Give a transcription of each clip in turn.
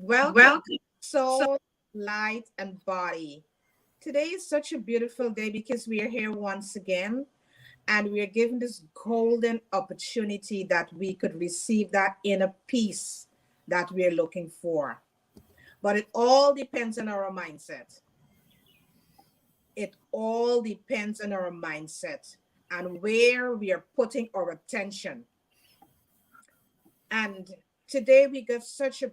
Welcome, Welcome. So, soul, light, and body. Today is such a beautiful day because we are here once again and we are given this golden opportunity that we could receive that inner peace that we are looking for. But it all depends on our mindset. It all depends on our mindset and where we are putting our attention. And today we got such a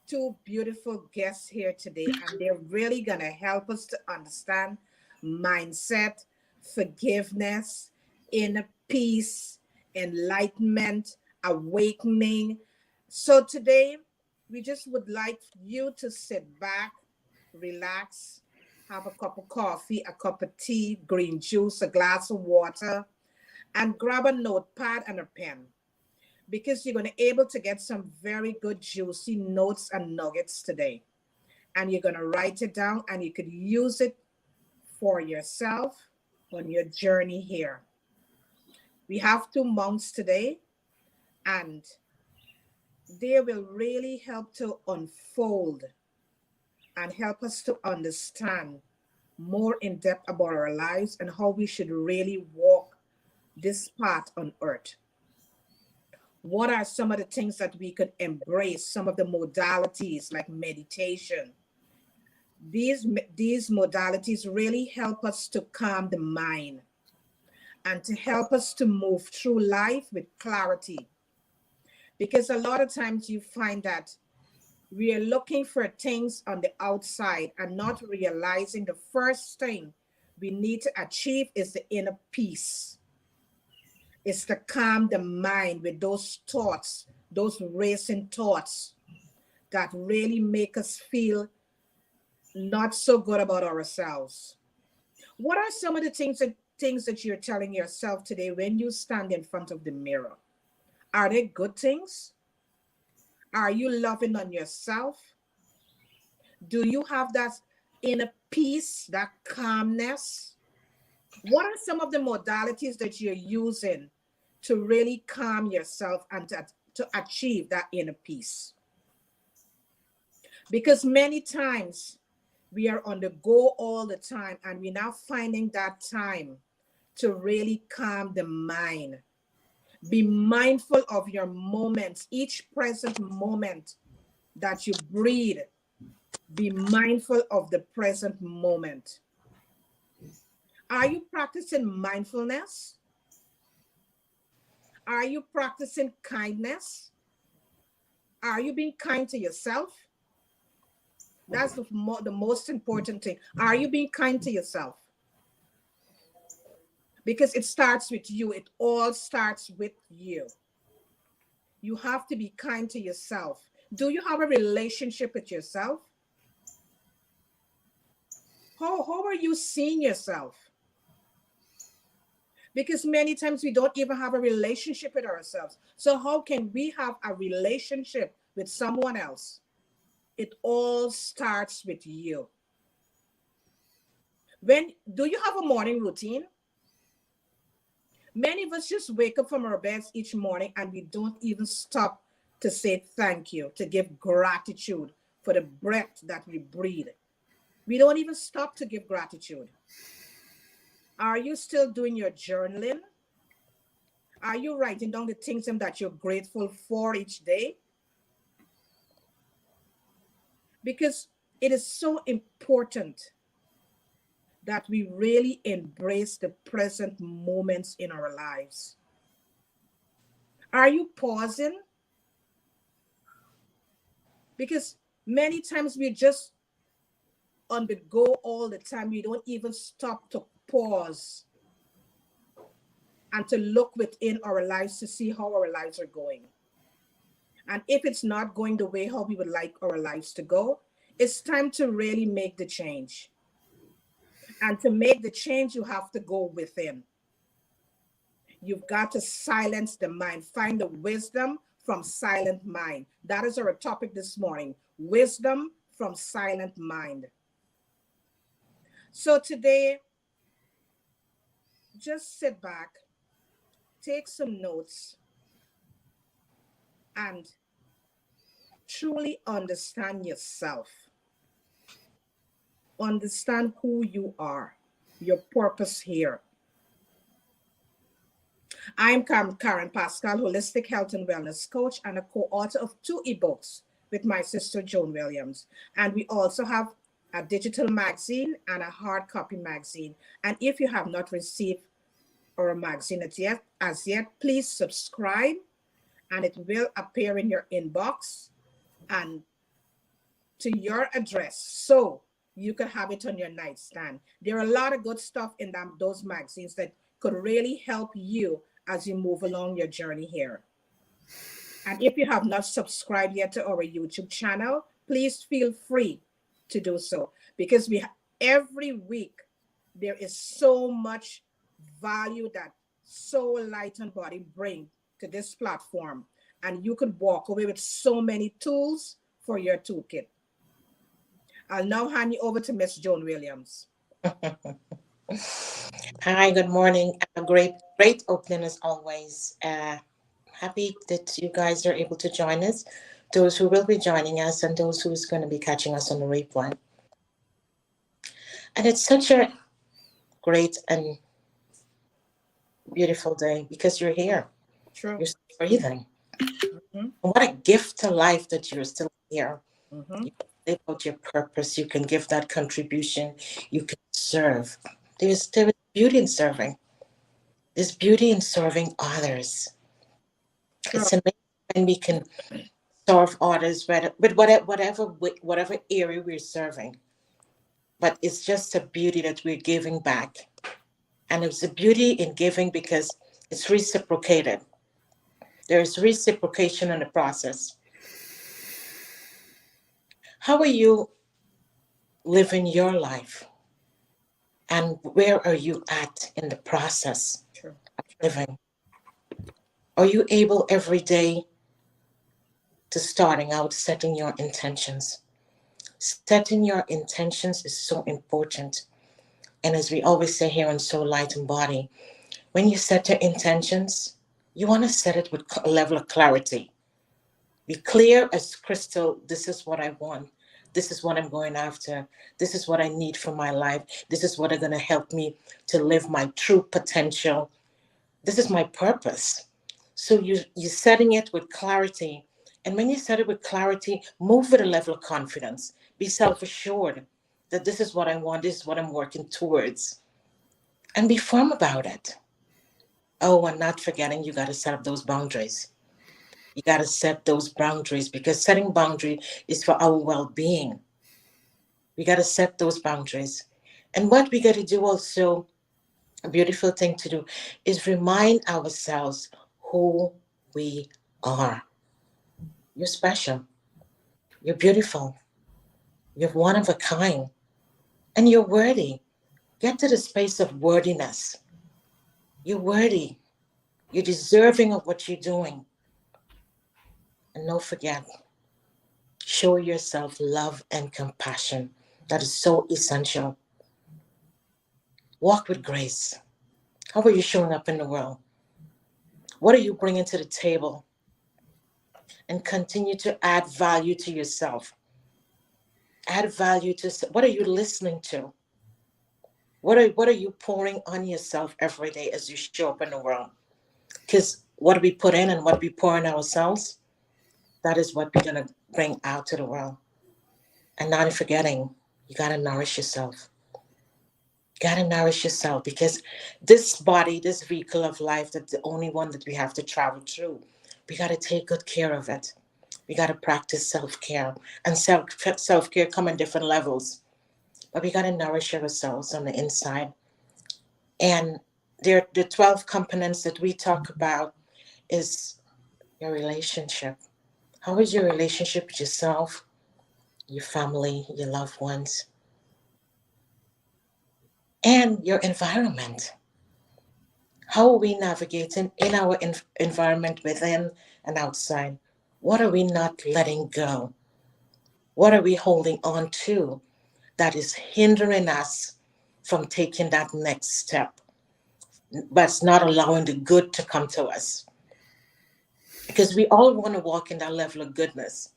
two beautiful guests here today, and they're really going to help us to understand mindset, forgiveness, inner peace, enlightenment, awakening. So today, we just would like you to sit back, relax, have a cup of coffee, a cup of tea, green juice, a glass of water, and grab a notepad and a pen because you're going to able to get some very good juicy notes and nuggets today, and you're going to write it down and you could use it for yourself on your journey here. We have two monks today, and they will really help to unfold and help us to understand more in depth about our lives and how we should really walk this path on earth. What are some of the things that we could embrace, some of the modalities like meditation? These modalities really help us to calm the mind and to help us to move through life with clarity, because a lot of times you find that we are looking for things on the outside and not realizing the first thing we need to achieve is the inner peace. It's to calm the mind with those thoughts, those racing thoughts that really make us feel not so good about ourselves. What are some of the things that you're telling yourself today when you stand in front of the mirror? Are they good things? Are you loving on yourself? Do you have that inner peace, that calmness? What are some of the modalities that you're using to really calm yourself and to achieve that inner peace? Because many times we are on the go all the time and we're not finding that time to really calm the mind. Be mindful of your moments, each present moment that you breathe. Be mindful of the present moment. Are you practicing mindfulness? Are you practicing kindness? Are you being kind to yourself? That's the most important thing. Are you being kind to yourself? Because it starts with you. It all starts with you. You have to be kind to yourself. Do you have a relationship with yourself? How are you seeing yourself? Because many times we don't even have a relationship with ourselves. So how can we have a relationship with someone else? It all starts with you. When do you have a morning routine? Many of us just wake up from our beds each morning and we don't even stop to say thank you, to give gratitude for the breath that we breathe. We don't even stop to give gratitude. Are you still doing your journaling? Are you writing down the things that you're grateful for each day? Because it is so important that we really embrace the present moments in our lives. Are you pausing? Because many times we're just on the go all the time. We don't even stop to pause and to look within our lives to see how our lives are going. And if it's not going the way how we would like our lives to go, it's time to really make the change. And to make the change, you have to go within. You've got to silence the mind. Find the wisdom from silent mind. That is our topic this morning. Wisdom from silent mind. So today, just sit back, take some notes, and truly understand yourself, understand who you are, your purpose here. I'm Karen Pascal, holistic health and wellness coach and a co-author of 2 ebooks with my sister Joan Williams. And we also have a digital magazine and a hard copy magazine. And if you have not received our magazine as yet, please subscribe and it will appear in your inbox and to your address, so you can have it on your nightstand. There are a lot of good stuff in those magazines that could really help you as you move along your journey here. And if you have not subscribed yet to our YouTube channel, please feel free to do so, because every week there is so much value that Soul, Light, and Body bring to this platform. And you could walk away with so many tools for your toolkit. I'll now hand you over to Miss Joan Williams. Hi, good morning. A great opening as always. Happy that you guys are able to join us, those who will be joining us and those who is going to be catching us on the replay. And it's such a great and beautiful day because you're here. True. You're still breathing. Mm-hmm. What a gift to life that you're still here. Mm-hmm. You can live out your purpose. You can give that contribution. You can serve. There's beauty in serving. There's beauty in serving others. True. It's amazing when we can serve others with whatever area we're serving. But it's just a beauty that we're giving back. And it's a beauty in giving because it's reciprocated. There's reciprocation in the process. How are you living your life? And where are you at in the process True. of living? Are you able every day to starting out setting your intentions? Setting your intentions is so important. And as we always say here on Soul, Light, and Body, when you set your intentions, you want to set it with a level of clarity. Be clear as crystal. This is what I want. This is what I'm going after. This is what I need for my life. This is what is going to help me to live my true potential. This is my purpose. So you're setting it with clarity. And when you set it with clarity, move with a level of confidence. Be self-assured that this is what I want. This is what I'm working towards. And be firm about it. Oh, and not forgetting you got to set up those boundaries. You got to set those boundaries because setting boundary is for our well-being. We got to set those boundaries. And what we got to do also, a beautiful thing to do, is remind ourselves who we are. You're special. You're beautiful. You're one of a kind. And you're worthy. Get to the space of worthiness. You're worthy. You're deserving of what you're doing. And don't forget, show yourself love and compassion. That is so essential. Walk with grace. How are you showing up in the world? What are you bringing to the table? And continue to add value to yourself. Add value to what are you listening to? What are you pouring on yourself every day as you show up in the world? Because what we put in and what we pour in ourselves, that is what we're going to bring out to the world. And not forgetting, you got to nourish yourself. You got to nourish yourself because this body, this vehicle of life, that's the only one that we have to travel through. We got to take good care of it. We got to practice self-care. And self-care come in different levels. But we got to nourish ourselves on the inside. And the 12 components that we talk about is your relationship. How is your relationship with yourself, your family, your loved ones, and your environment? How are we navigating in our environment within and outside? What are we not letting go? What are we holding on to that is hindering us from taking that next step, but it's not allowing the good to come to us? Because we all want to walk in that level of goodness.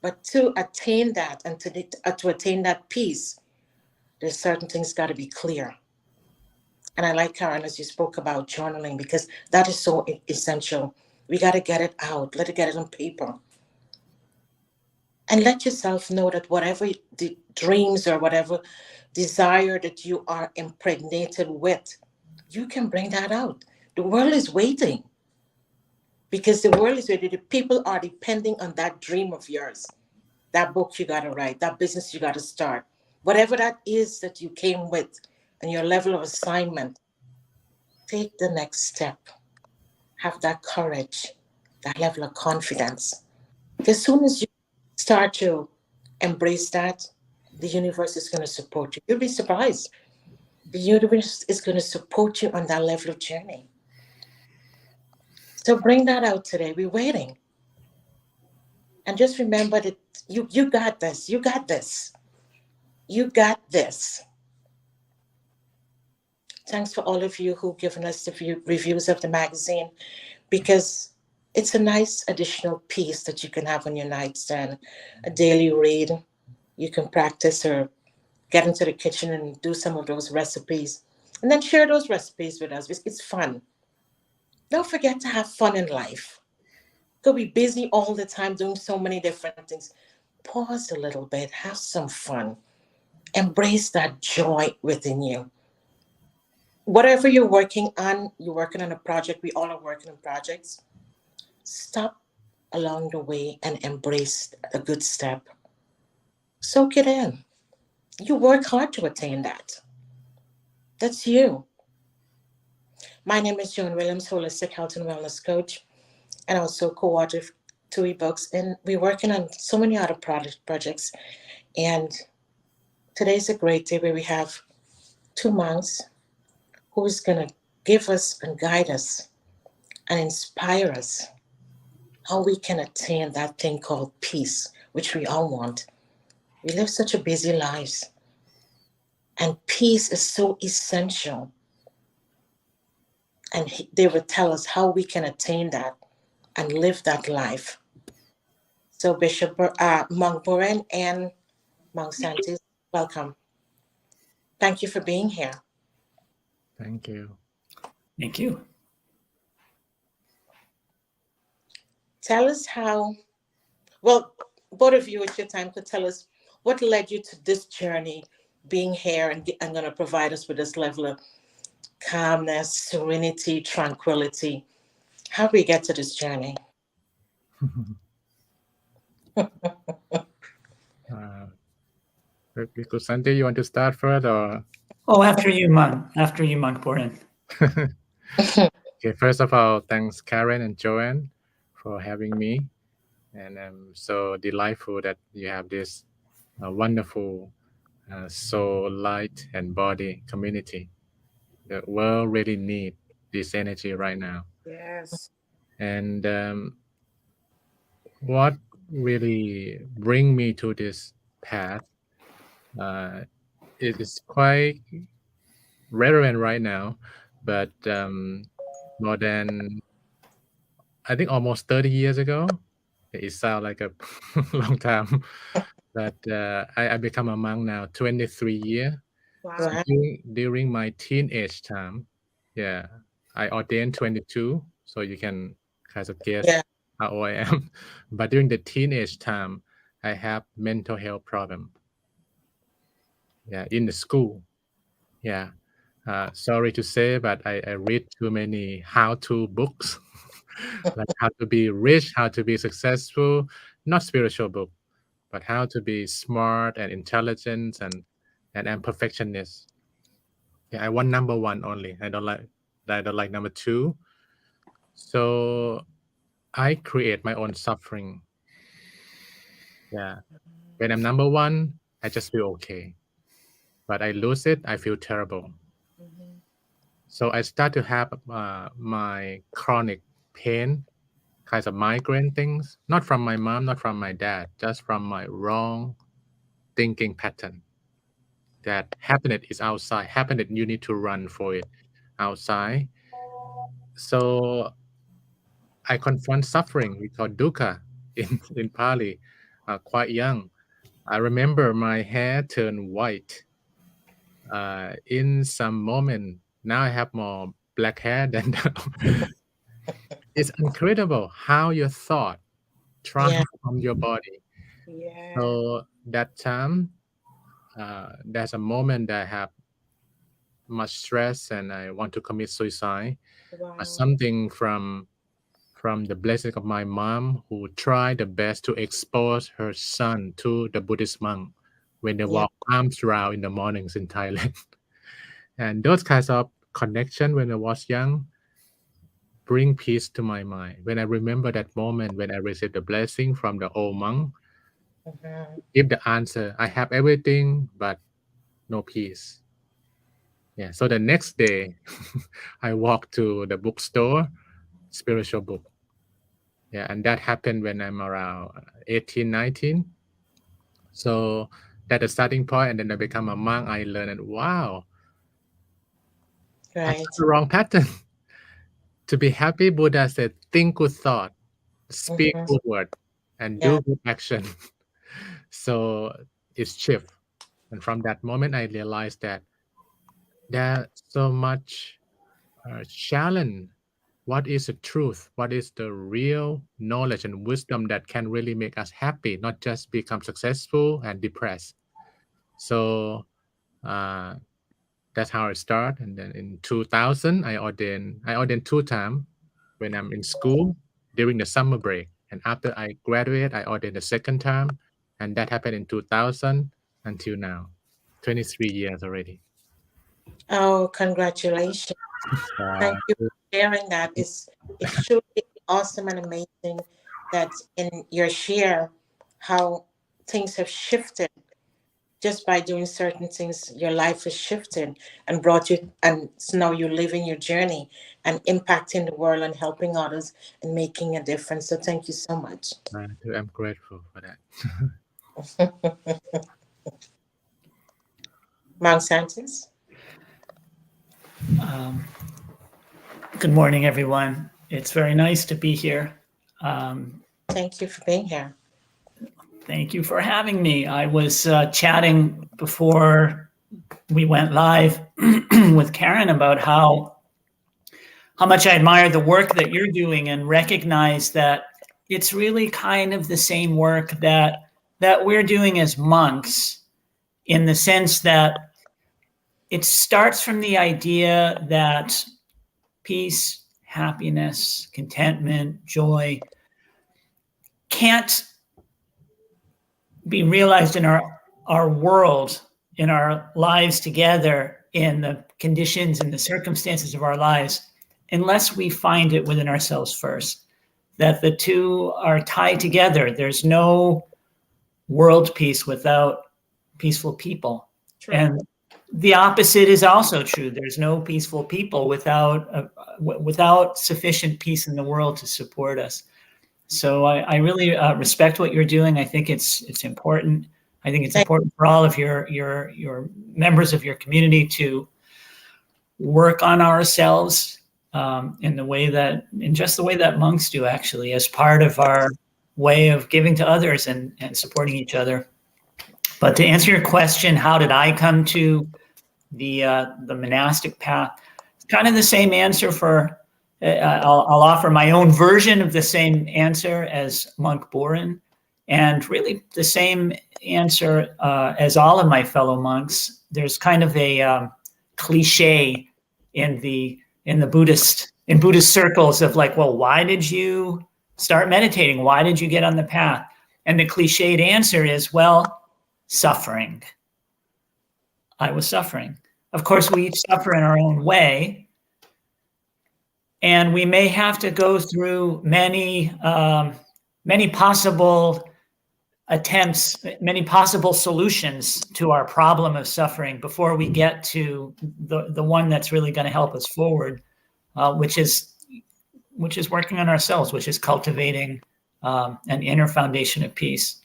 But to attain that and to attain that peace, there's certain things got to be clear. And I like, Karen, as you spoke about journaling, because that is so essential. We got to get it out, let it get it on paper. And let yourself know that whatever the dreams or whatever desire that you are impregnated with, you can bring that out. The world is waiting because the world is waiting. The people are depending on that dream of yours, that book you got to write, that business you got to start, whatever that is that you came with and your level of assignment. Take the next step. Have that courage, that level of confidence. As soon as you start to embrace that, the universe is going to support you. You'll be surprised. The universe is going to support you on that level of journey. So bring that out today. We're waiting. And just remember that you got this. You got this. You got this. Thanks for all of you who've given us the reviews of the magazine, because it's a nice additional piece that you can have on your nightstand, a daily read. You can practice or get into the kitchen and do some of those recipes and then share those recipes with us. It's fun. Don't forget to have fun in life. Could be busy all the time doing so many different things. Pause a little bit, have some fun, embrace that joy within you. Whatever you're working on a project, we all are working on projects. Stop along the way and embrace a good step. Soak it in. You work hard to attain that. That's you. My name is Joan Williams, holistic health and wellness coach, and also co-author of two ebooks. And we're working on so many other projects. And today's a great day where we have two monks who's going to give us and guide us and inspire us how we can attain that thing called peace, which we all want. We live such a busy lives, and peace is so essential. And they will tell us how we can attain that and live that life. So Monk Burin and Monk Santi, welcome. Thank you for being here. Thank you. Thank you. Tell us well, both of you at your time could tell us what led you to this journey, being here and going to provide us with this level of calmness, serenity, tranquility. How do we get to this journey? Bhikkhu Santi, you want to start first or? Oh, after you, Monk. After you, Monk Burin. Okay, first of all, thanks Karen and Joanne for having me. And I'm so delightful that you have this wonderful soul, light, and body community. The world really need this energy right now. Yes. And what really bring me to this path, it is quite relevant right now, but more than, I think, almost 30 years ago. It sounds like a long time, but I become a monk now 23 years. So Wow. during my teenage time, yeah, I ordained 22, so you can kind of guess Yeah. how old I am. But during the teenage time, I have mental health problem. Yeah, in the school. Yeah. Sorry to say, but I read too many how-to books, like how to be rich, how to be successful, not spiritual book, but how to be smart and intelligent and perfectionist. Yeah, I want number one only. I don't like number two. So I create my own suffering. Yeah. When I'm number one, I just feel okay. But I lose it, I feel terrible. Mhm. So I start to have my chronic pain, kinds of migraine things, not from my mom, not from my dad, just from my wrong thinking pattern. That happiness is outside. Happiness, you need to run for it outside. So I confront suffering, we call dukkha in Pali. quite young. I remember my hair turned white in some moment. Now I have more black hair than now. It's incredible how your thought Yeah. transform your body. Yeah. So that time, there's a moment that I have much stress and I want to commit suicide. Wow. Something from the blessing of my mom, who tried the best to expose her son to the Buddhist monk when they Yeah. walk arms round in the mornings in Thailand. And those kinds of connection when I was young bring peace to my mind. When I remember that moment when I received the blessing from the old monk, Mhm. give the answer, I have everything but no peace. Yeah. So the next day, I walked to the bookstore, spiritual book. Yeah, and that happened when I'm around 18, 19. So that's the starting point, and then I become a monk. I learned, and wow, I Right. got the wrong pattern. To be happy, Buddha said, think good thought, speak Mhm. good word, and Yeah. do good action. So it's shift. And from that moment, I realized that there's so much challenge. What is the truth? What is the real knowledge and wisdom that can really make us happy, not just become successful and depressed? So uh, that's how I start. And then in 2000, I ordained. I ordained 2 times when I'm in school during the summer break. And after I graduate, I ordained the second time, and that happened in 2000 until now, 23 years already. Oh, congratulations. Thank you Uh, for sharing that. It's truly awesome and amazing that in your share how things have shifted just by doing certain things. Your life has shifted and brought you, and so now you're living your journey and impacting the world and helping others and making a difference. So thank you so much. I'm grateful for that. Mount Santos. Good morning, everyone. It's very nice to be here. Um, Thank you for being here. Thank you for having me. I was chatting before we went live with Karen about how much I admire the work that you're doing and recognize that it's really kind of the same work that we're doing as monks, in the sense that it starts from the idea that peace, happiness, contentment, joy can't be realized in our world, in our lives together, in the conditions and the circumstances of our lives, unless we find it within ourselves first. That the two are tied together. There's no world peace without peaceful people. True. And the opposite is also true. There's no peaceful people without sufficient peace in the world to support us. So I really respect what you're doing. I think it's important. I think it's important for all of your members of your community to work on ourselves in just the way that monks do, actually, as part of our way of giving to others and supporting each other. But to answer your question, how did I come to the monastic path? It's kind of the same answer for. I'll offer my own version of the same answer as Monk Burin, and really the same answer as all of my fellow monks. There's kind of a cliche in Buddhist circles of like, well, why did you start meditating? Why did you get on the path? And the cliched answer is, well, suffering. I was suffering. Of course, we each suffer in our own way. And we may have to go through many possible attempts, many possible solutions to our problem of suffering before we get to the one that's really going to help us forward, which is working on ourselves, which is cultivating an inner foundation of peace.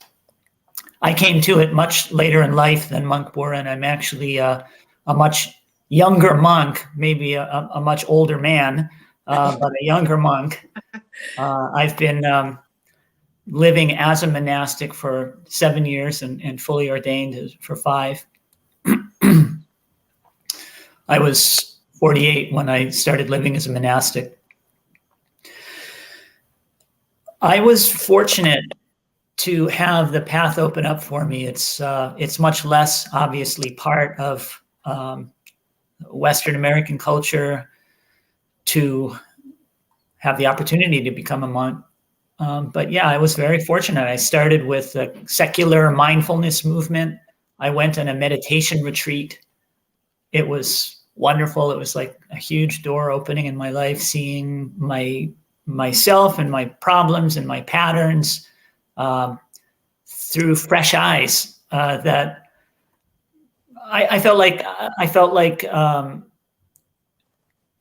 I came to it much later in life than Monk Burin. I'm actually a much younger monk, maybe a much older man. But a younger monk. I've been living as a monastic for 7 years and fully ordained for 5. I was 48 when I started living as a monastic. I was fortunate to have the path open up for me. It's much less obviously part of Western American culture to have the opportunity to become a monk. But yeah, I was very fortunate. I started with a secular mindfulness movement. I went on a meditation retreat. It was wonderful. It was like a huge door opening in my life, seeing myself and my problems and my patterns through fresh eyes. That I felt like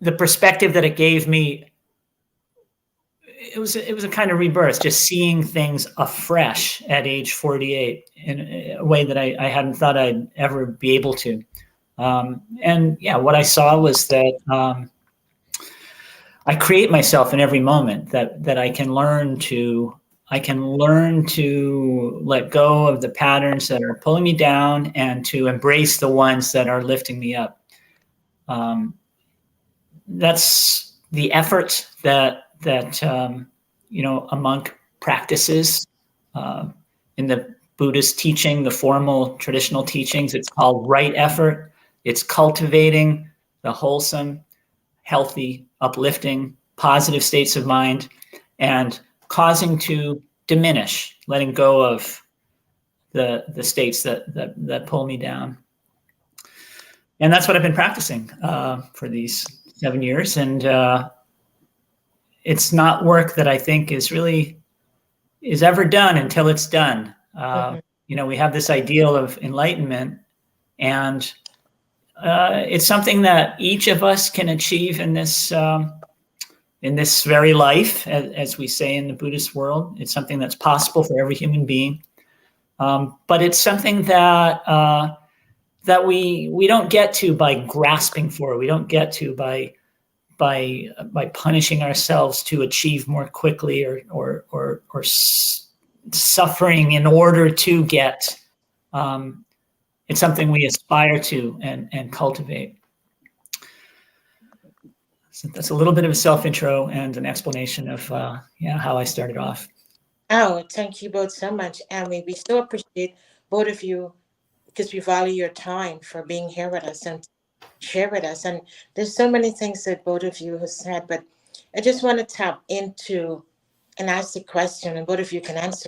the perspective that it gave me. It was a kind of rebirth, just seeing things afresh at age 48 in a way that I hadn't thought I'd ever be able to. And yeah, what I saw was that I create myself in every moment, that I can learn to let go of the patterns that are pulling me down and to embrace the ones that are lifting me up. That's the effort that a monk practices in the Buddhist teaching, the formal traditional teachings. It's called right effort. It's cultivating the wholesome, healthy, uplifting, positive states of mind, and causing to diminish, letting go of the states that pull me down. And that's what I've been practicing for these 7 years. And it's not work that I think is ever done until it's done. We have this ideal of enlightenment, and it's something that each of us can achieve in this very life, as we say in the Buddhist world. It's something that's possible for every human being, but it's something that we don't get to by grasping for. We don't get to by punishing ourselves to achieve more quickly, or suffering in order to get. It's something we aspire to and cultivate. So that's a little bit of a self-intro and an explanation of how I started off. Oh, thank you both so much. And we so appreciate both of you, because we value your time for being here with us and share with us. And there's so many things that both of you have said, but I just want to tap into and ask the question, and both of you can answer.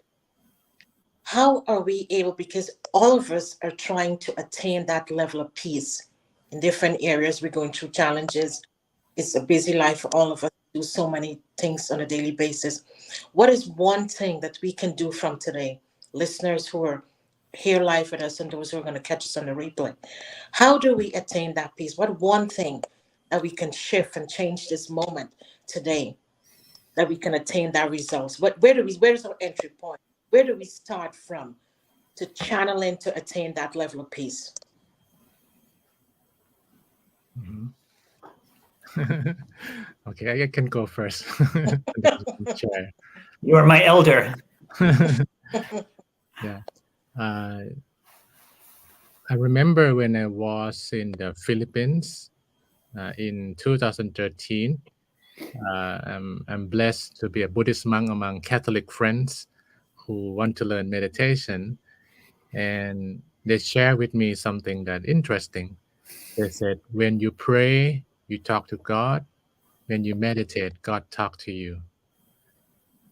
How are we able, because all of us are trying to attain that level of peace in different areas. We're going through challenges. It's a busy life for all of us. Do so many things on a daily basis. What is one thing that we can do from today, listeners who are here live with us and those who are going to catch us on the replay? How do we attain that peace? What one thing that we can shift and change this moment today, that we can attain that results? Where's our entry point? Where do we start from to channel in to attain that level of peace? Mm-hmm. Okay, I can go first. You are my elder. Yeah. I remember when I was in the Philippines in 2013. I'm blessed to be a Buddhist monk among Catholic friends who want to learn meditation. And they share with me something that interesting. They said, when you pray, you talk to God. When you meditate, God talk to you.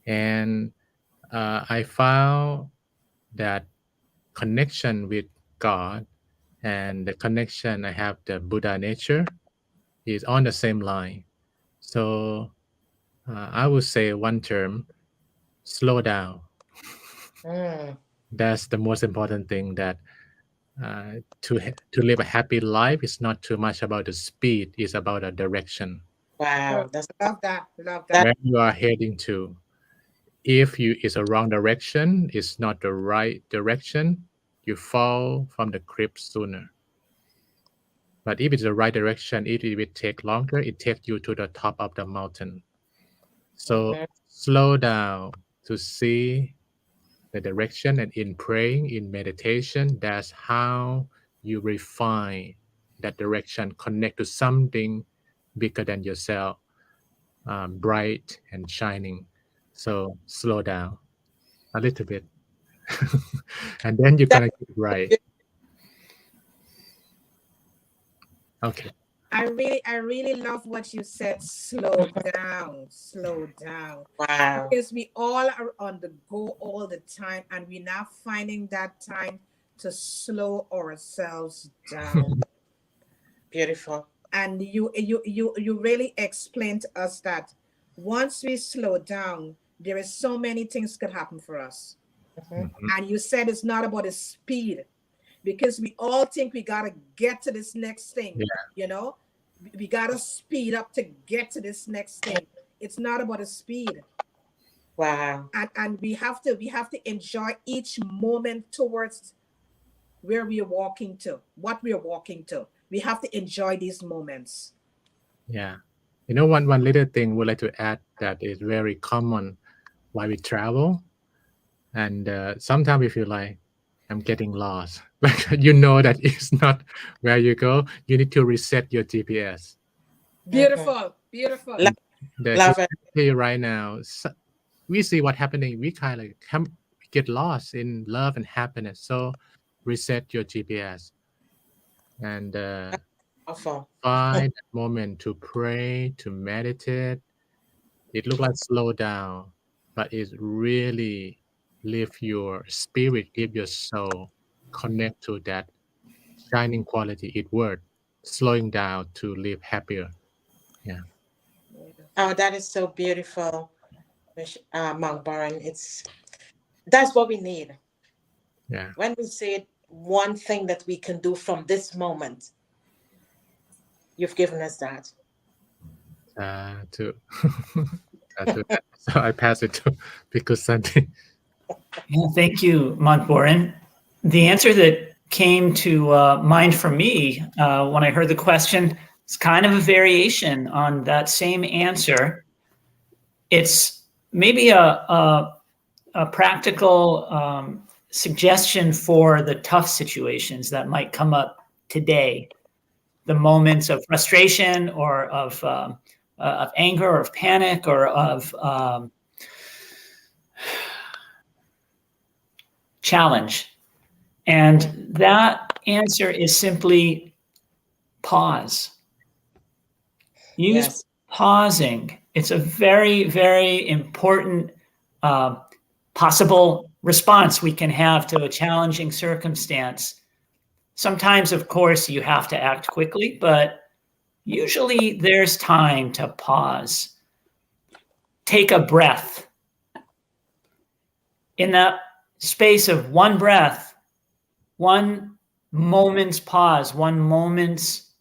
And I found that connection with God and the connection I have the Buddha nature is on the same line. So I would say one term, slow down. That's the most important thing, that to live a happy life is not too much about the speed, it's about a direction. Wow, Love that. Where you are heading to. If it's a wrong direction, it's not the right direction, you fall from the cliff sooner. But if it's the right direction, it will take longer. It takes you to the top of the mountain. So slow down to see the direction, and in praying, in meditation, that's how you refine that direction, connect to something bigger than yourself, bright and shining. So slow down a little bit, and then you're gonna get it right. Okay. I really love what you said. Slow down, slow down. Wow. Because we all are on the go all the time, and we're not finding that time to slow ourselves down. Beautiful. And you really explained to us that once we slow down, there is so many things could happen for us. And you said it's not about the speed, because we all think we gotta get to this next thing. Yeah. You know, we gotta speed up to get to this next thing. It's not about the speed. Wow. And we have to enjoy each moment towards where we are walking to, what we are walking to. We have to enjoy these moments. Yeah. You know, one little thing we'd like to add that is very common while we travel. And sometimes we feel like I'm getting lost. Like, you know that it's not where you go. You need to reset your GPS. Beautiful, beautiful. Love it. Here right now, we see what's happening. We kind of get lost in love and happiness. So reset your GPS and Awful. find that moment to pray, to meditate. It looks like slow down, but it's really lift your spirit, give your soul, connect to that shining quality. It worth slowing down to live happier. Yeah. Oh, that is so beautiful, Monk Burin. That's what we need. Yeah. When we say one thing that we can do from this moment, you've given us that. So I pass it to Bhikkhu Santi. Yeah, thank you, Monk Burin. The answer that came to mind for me when I heard the question is kind of a variation on that same answer. It's maybe a practical suggestion for the tough situations that might come up today, the moments of frustration or of anger or of panic or of challenge. And that answer is simply pause. Use pausing. It's a very, very important possible response we can have to a challenging circumstance. Sometimes, of course, you have to act quickly, but usually there's time to pause. Take a breath. In that space of one breath, one moment's pause, one moment's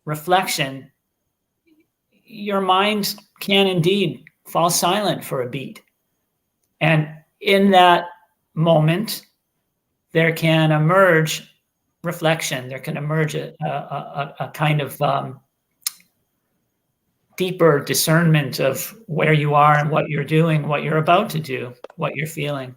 reflection, your mind can indeed fall silent for a beat. And in that moment, there can emerge reflection. There can emerge a kind of deeper discernment of where you are and what you're doing, what you're about to do, what you're feeling.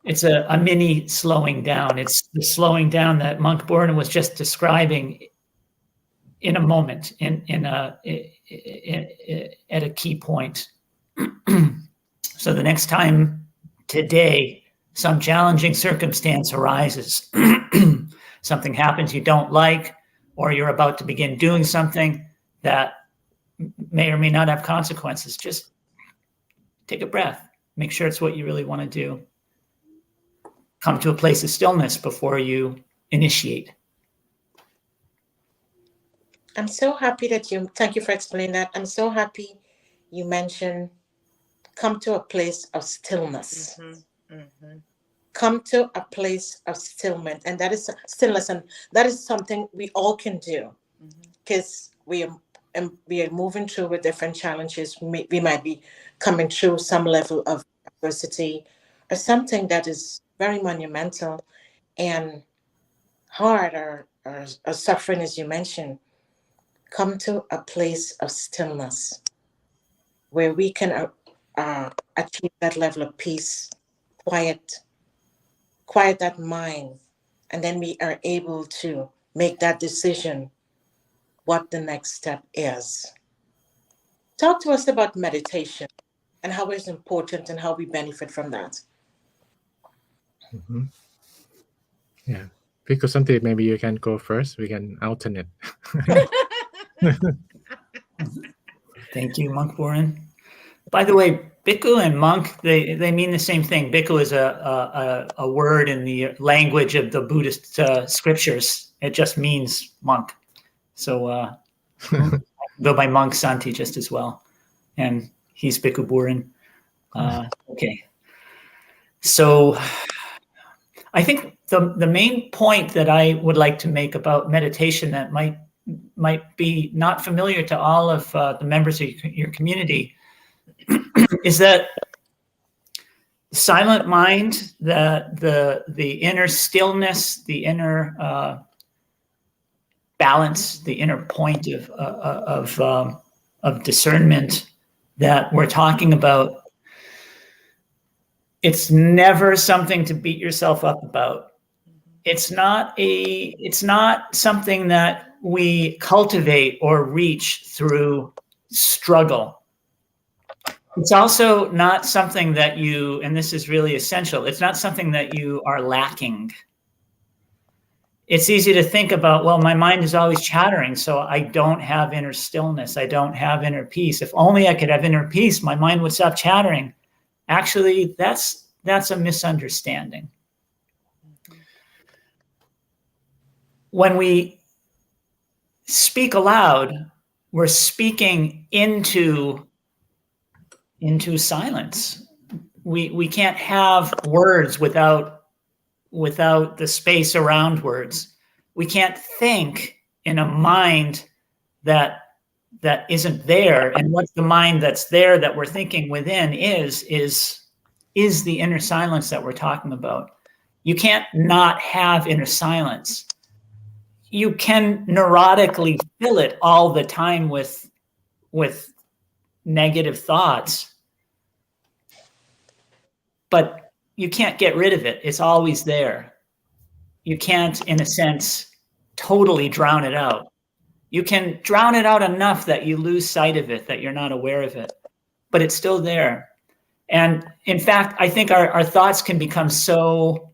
It's a mini slowing down. It's the slowing down that Monk Burin was just describing in a moment, at a key point. So the next time today some challenging circumstance arises, something happens you don't like, or you're about to begin doing something that may or may not have consequences, just take a breath. Make sure it's what you really want to do. Come to a place of stillness before you initiate. I'm so happy thank you for explaining that. I'm so happy you mentioned come to a place of stillness. Come to a place of stillness, and that is stillness, and that is something we all can do, because we are moving through with different challenges. We might be coming through some level of adversity or something that is very monumental and hard or suffering, as you mentioned. Come to a place of stillness where we can achieve that level of peace, quiet that mind, and then we are able to make that decision what the next step is. Talk to us about meditation and how it's important and how we benefit from that. Mm-hmm. Yeah. Bhikkhu Santi, maybe you can go first. We can alternate. Thank you, Monk Burin. By the way, Bhikkhu and monk, they mean the same thing. Bhikkhu is a word in the language of the Buddhist scriptures. It just means monk. So go by Monk Santi just as well. And he's Bhikkhu Burin. Okay. So I think the main point that I would like to make about meditation that might be not familiar to all of the members of your community is that silent mind, the inner stillness, the inner balance, the inner point of discernment that we're talking about, it's never something to beat yourself up about. It's not something that we cultivate or reach through struggle. It's also not something that you, and this is really essential, it's not something that you are lacking. It's easy to think about, well, my mind is always chattering, so I don't have inner stillness. I don't have inner peace. If only I could have inner peace, my mind would stop chattering. Actually, that's a misunderstanding. When we speak aloud, we're speaking into silence. We can't have words without the space around words. We can't think in a mind that isn't there. And what the mind that's there that we're thinking within is the inner silence that we're talking about. You can't not have inner silence. You can neurotically fill it all the time with negative thoughts, but you can't get rid of it. It's always there. You can't, in a sense, totally drown it out. You can drown it out enough that you lose sight of it, that you're not aware of it, but it's still there. And in fact, I think our thoughts can become so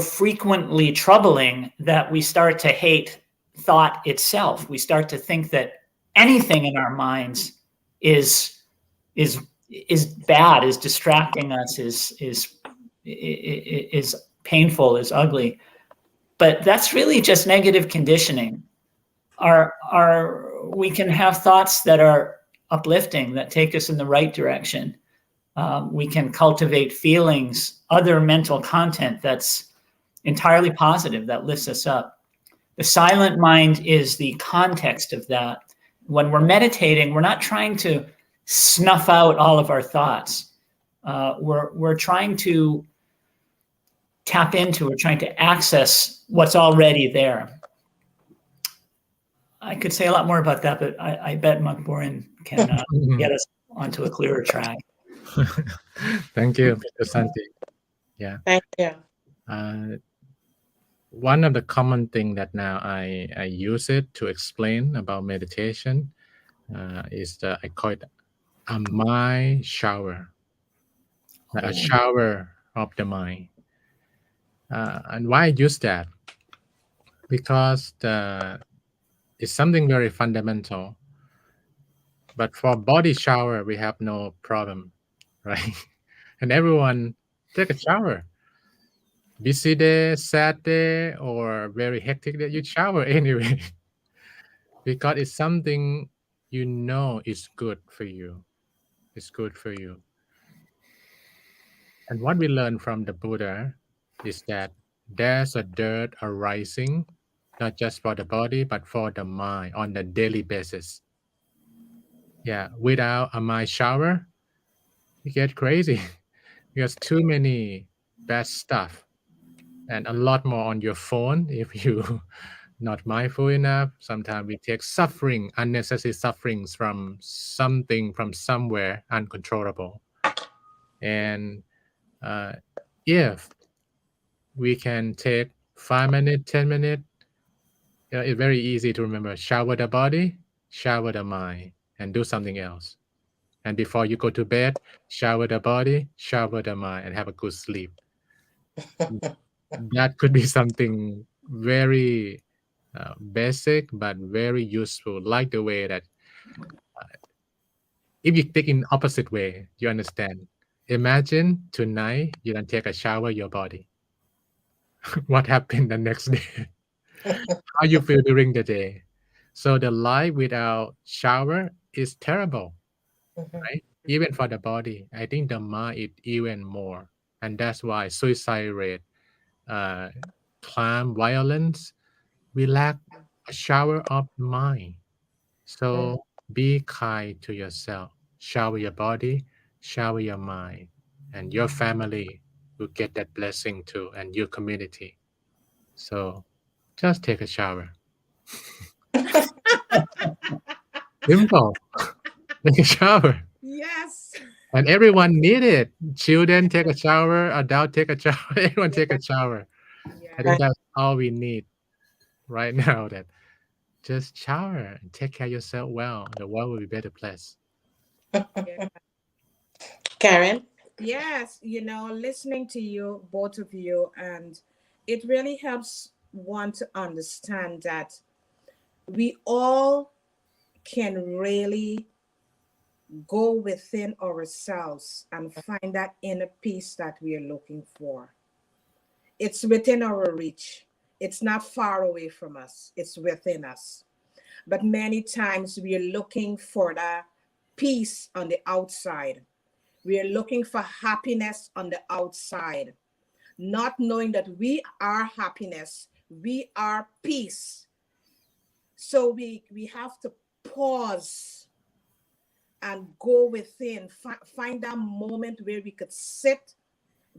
frequently troubling that we start to hate thought itself. We start to think that anything in our minds is bad, is distracting us, is painful, is ugly. But that's really just negative conditioning. We can have thoughts that are uplifting, that take us in the right direction. We can cultivate feelings, other mental content that's entirely positive, that lifts us up. The silent mind is the context of that. When we're meditating, we're not trying to snuff out all of our thoughts. We're trying to tap into, we're trying to access what's already there. I could say a lot more about that, but I bet Monk Burin can get us onto a clearer track. Thank you, Mr. Santi. Yeah. Thank you. One of the common thing that now I use it to explain about meditation is I call it a mind shower, like a shower of the mind. And why I use that? Because it's something very fundamental. But for body shower, we have no problem, right? And everyone take a shower. Busy day, sad day, or very hectic day, you shower anyway. Because it's something you know is good for you. It's good for you. And what we learn from the Buddha is that there's a dirt arising, not just for the body, but for the mind on a daily basis. Yeah, without a mind shower, you get crazy because too many bad stuff and a lot more on your phone if you not mindful enough. Sometimes we take suffering, unnecessary sufferings from something, from somewhere uncontrollable. And if we can take 5 minutes, 10 minutes, it's very easy to remember. Shower the body, shower the mind, and do something else. And before you go to bed, shower the body, shower the mind, and have a good sleep. That could be something very basic, but very useful, like the way that if you take in opposite way, you understand. Imagine tonight you don't take a shower your body. What happened the next day? How you feel during the day? So the life without shower is terrible, right? Even for the body. I think the mind is even more. And that's why suicide rate, uh, crime, violence, we lack a shower of the mind. So be kind to yourself. Shower your body, shower your mind, and your family will get that blessing too, and your community. So just take a shower. Simple. Take a shower. Yes. And everyone need it. Children take a shower, adult take a shower, everyone take a shower. I Yeah. think that's all we need right now, that just shower and take care of yourself well. The world will be a better place. Yeah. Karen? Yes, listening to you, both of you, and it really helps one to understand that we all can really go within ourselves and find that inner peace that we are looking for. It's within our reach. It's not far away from us. It's within us. But many times we are looking for the peace on the outside. We are looking for happiness on the outside, not knowing that we are happiness, we are peace. So we have to pause and go within, find that moment where we could sit,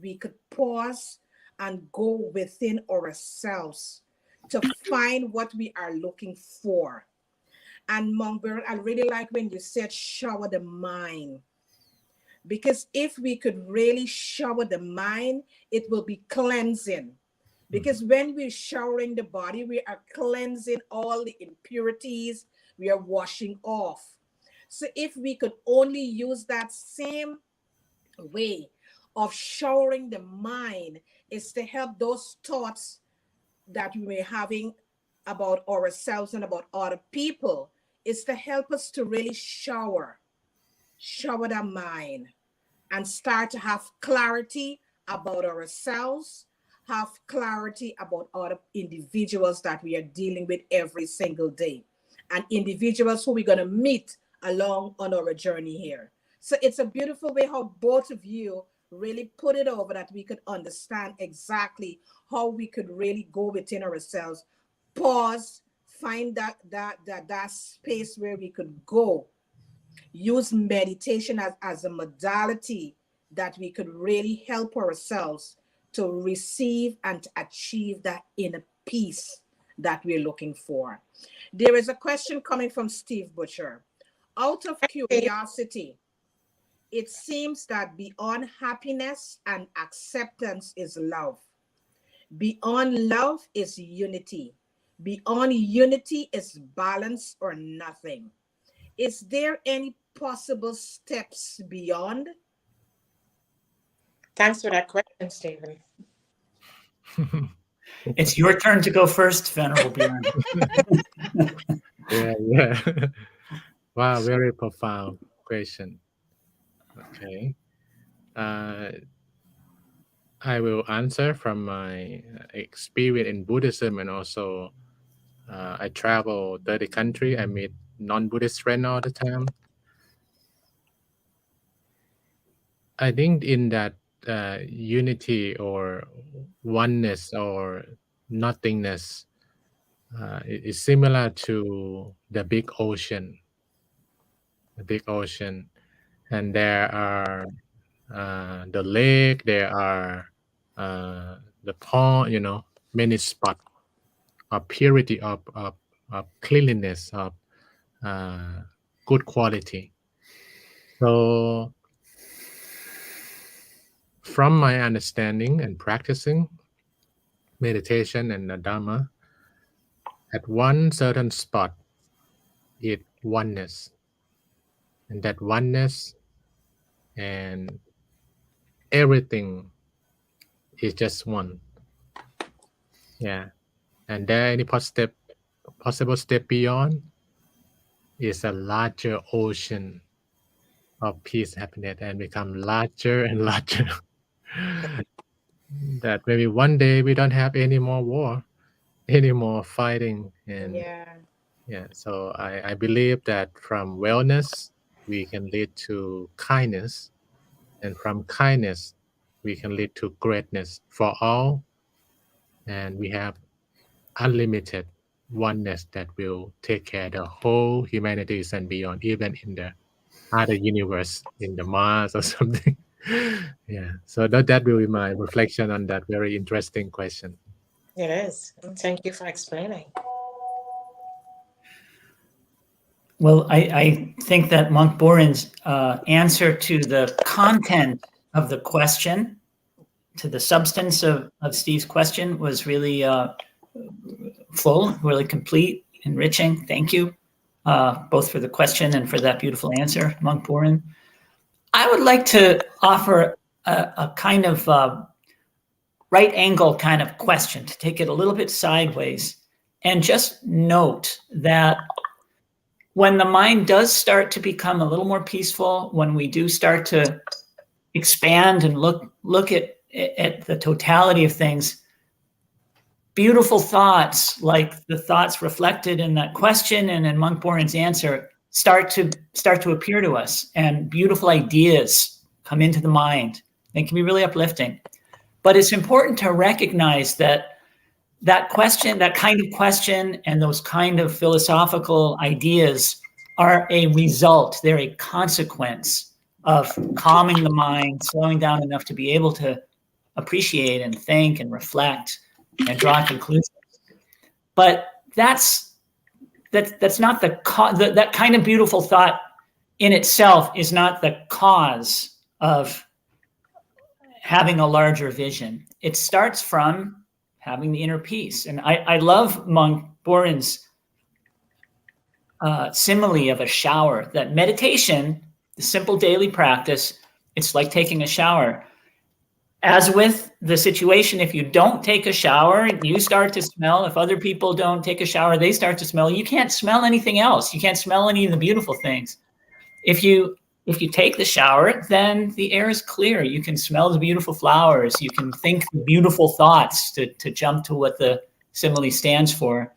we could pause and go within ourselves to find what we are looking for. And Monk Burin, I really like when you said shower the mind. Because if we could really shower the mind, it will be cleansing. Because when we're showering the body, we are cleansing all the impurities, we are washing off. So if we could only use that same way of showering the mind, is to help those thoughts that we may having about ourselves and about other people, is to help us to really shower the mind and start to have clarity about ourselves, have clarity about other individuals that we are dealing with every single day, and individuals who we're going to meet along on our journey here. So it's a beautiful way how both of you really put it over, that we could understand exactly how we could really go within ourselves, pause, find that space where we could go, use meditation as a modality that we could really help ourselves to receive and to achieve that inner peace that we're looking for. There is a question coming from Steve Butcher. Out of curiosity, it seems that beyond happiness and acceptance is love. Beyond love is unity. Beyond unity is balance or nothing. Is there any possible steps beyond? Thanks for that question, Stephen. It's your turn to go first, Venerable Burin. Yeah. Wow, very profound question. Okay. I will answer from my experience in Buddhism, and also I travel 30 countries. I meet non-Buddhist friends all the time. I think in that unity or oneness or nothingness is similar to the big ocean. The big ocean, and there are the lake, there are the pond, many spots purity, of cleanliness, of good quality. So from my understanding and practicing meditation and the Dharma, at one certain spot is oneness, and that oneness and everything is just one. Yeah, and there any possible step beyond is a larger ocean of peace, happiness, and become larger and larger. That maybe one day we don't have any more war, any more fighting, and Yeah. so I believe that from wellness we can lead to kindness, and from kindness we can lead to greatness for all, and we have unlimited oneness that will take care of the whole humanities and beyond, even in the other universe, in the Mars or something. Yeah, so that will be my reflection on that very interesting question. It is. Thank you for explaining. Well, I think that Monk Burin's answer to the content of the question, to the substance of Steve's question, was really full, really complete, enriching. Thank you, both for the question and for that beautiful answer, Monk Burin. I would like to offer a kind of right angle kind of question, to take it a little bit sideways, and just note that when the mind does start to become a little more peaceful, when we do start to expand and look at the totality of things, beautiful thoughts like the thoughts reflected in that question and in Monk Burin's answer start to appear to us, and beautiful ideas come into the mind. They can be really uplifting. But it's important to recognize that question, that kind of question, and those kind of philosophical ideas are a result, they're a consequence of calming the mind, slowing down enough to be able to appreciate and think and reflect and draw conclusions. But that's not that kind of beautiful thought in itself is not the cause of having a larger vision. It starts from having the inner peace. And I love Monk Burin's simile of a shower, that meditation, the simple daily practice, it's like taking a shower. As with the situation, if you don't take a shower, you start to smell. If other people don't take a shower, they start to smell. You can't smell anything else. You can't smell any of the beautiful things. If you take the shower, then the air is clear. You can smell the beautiful flowers. You can think the beautiful thoughts, to jump to what the simile stands for.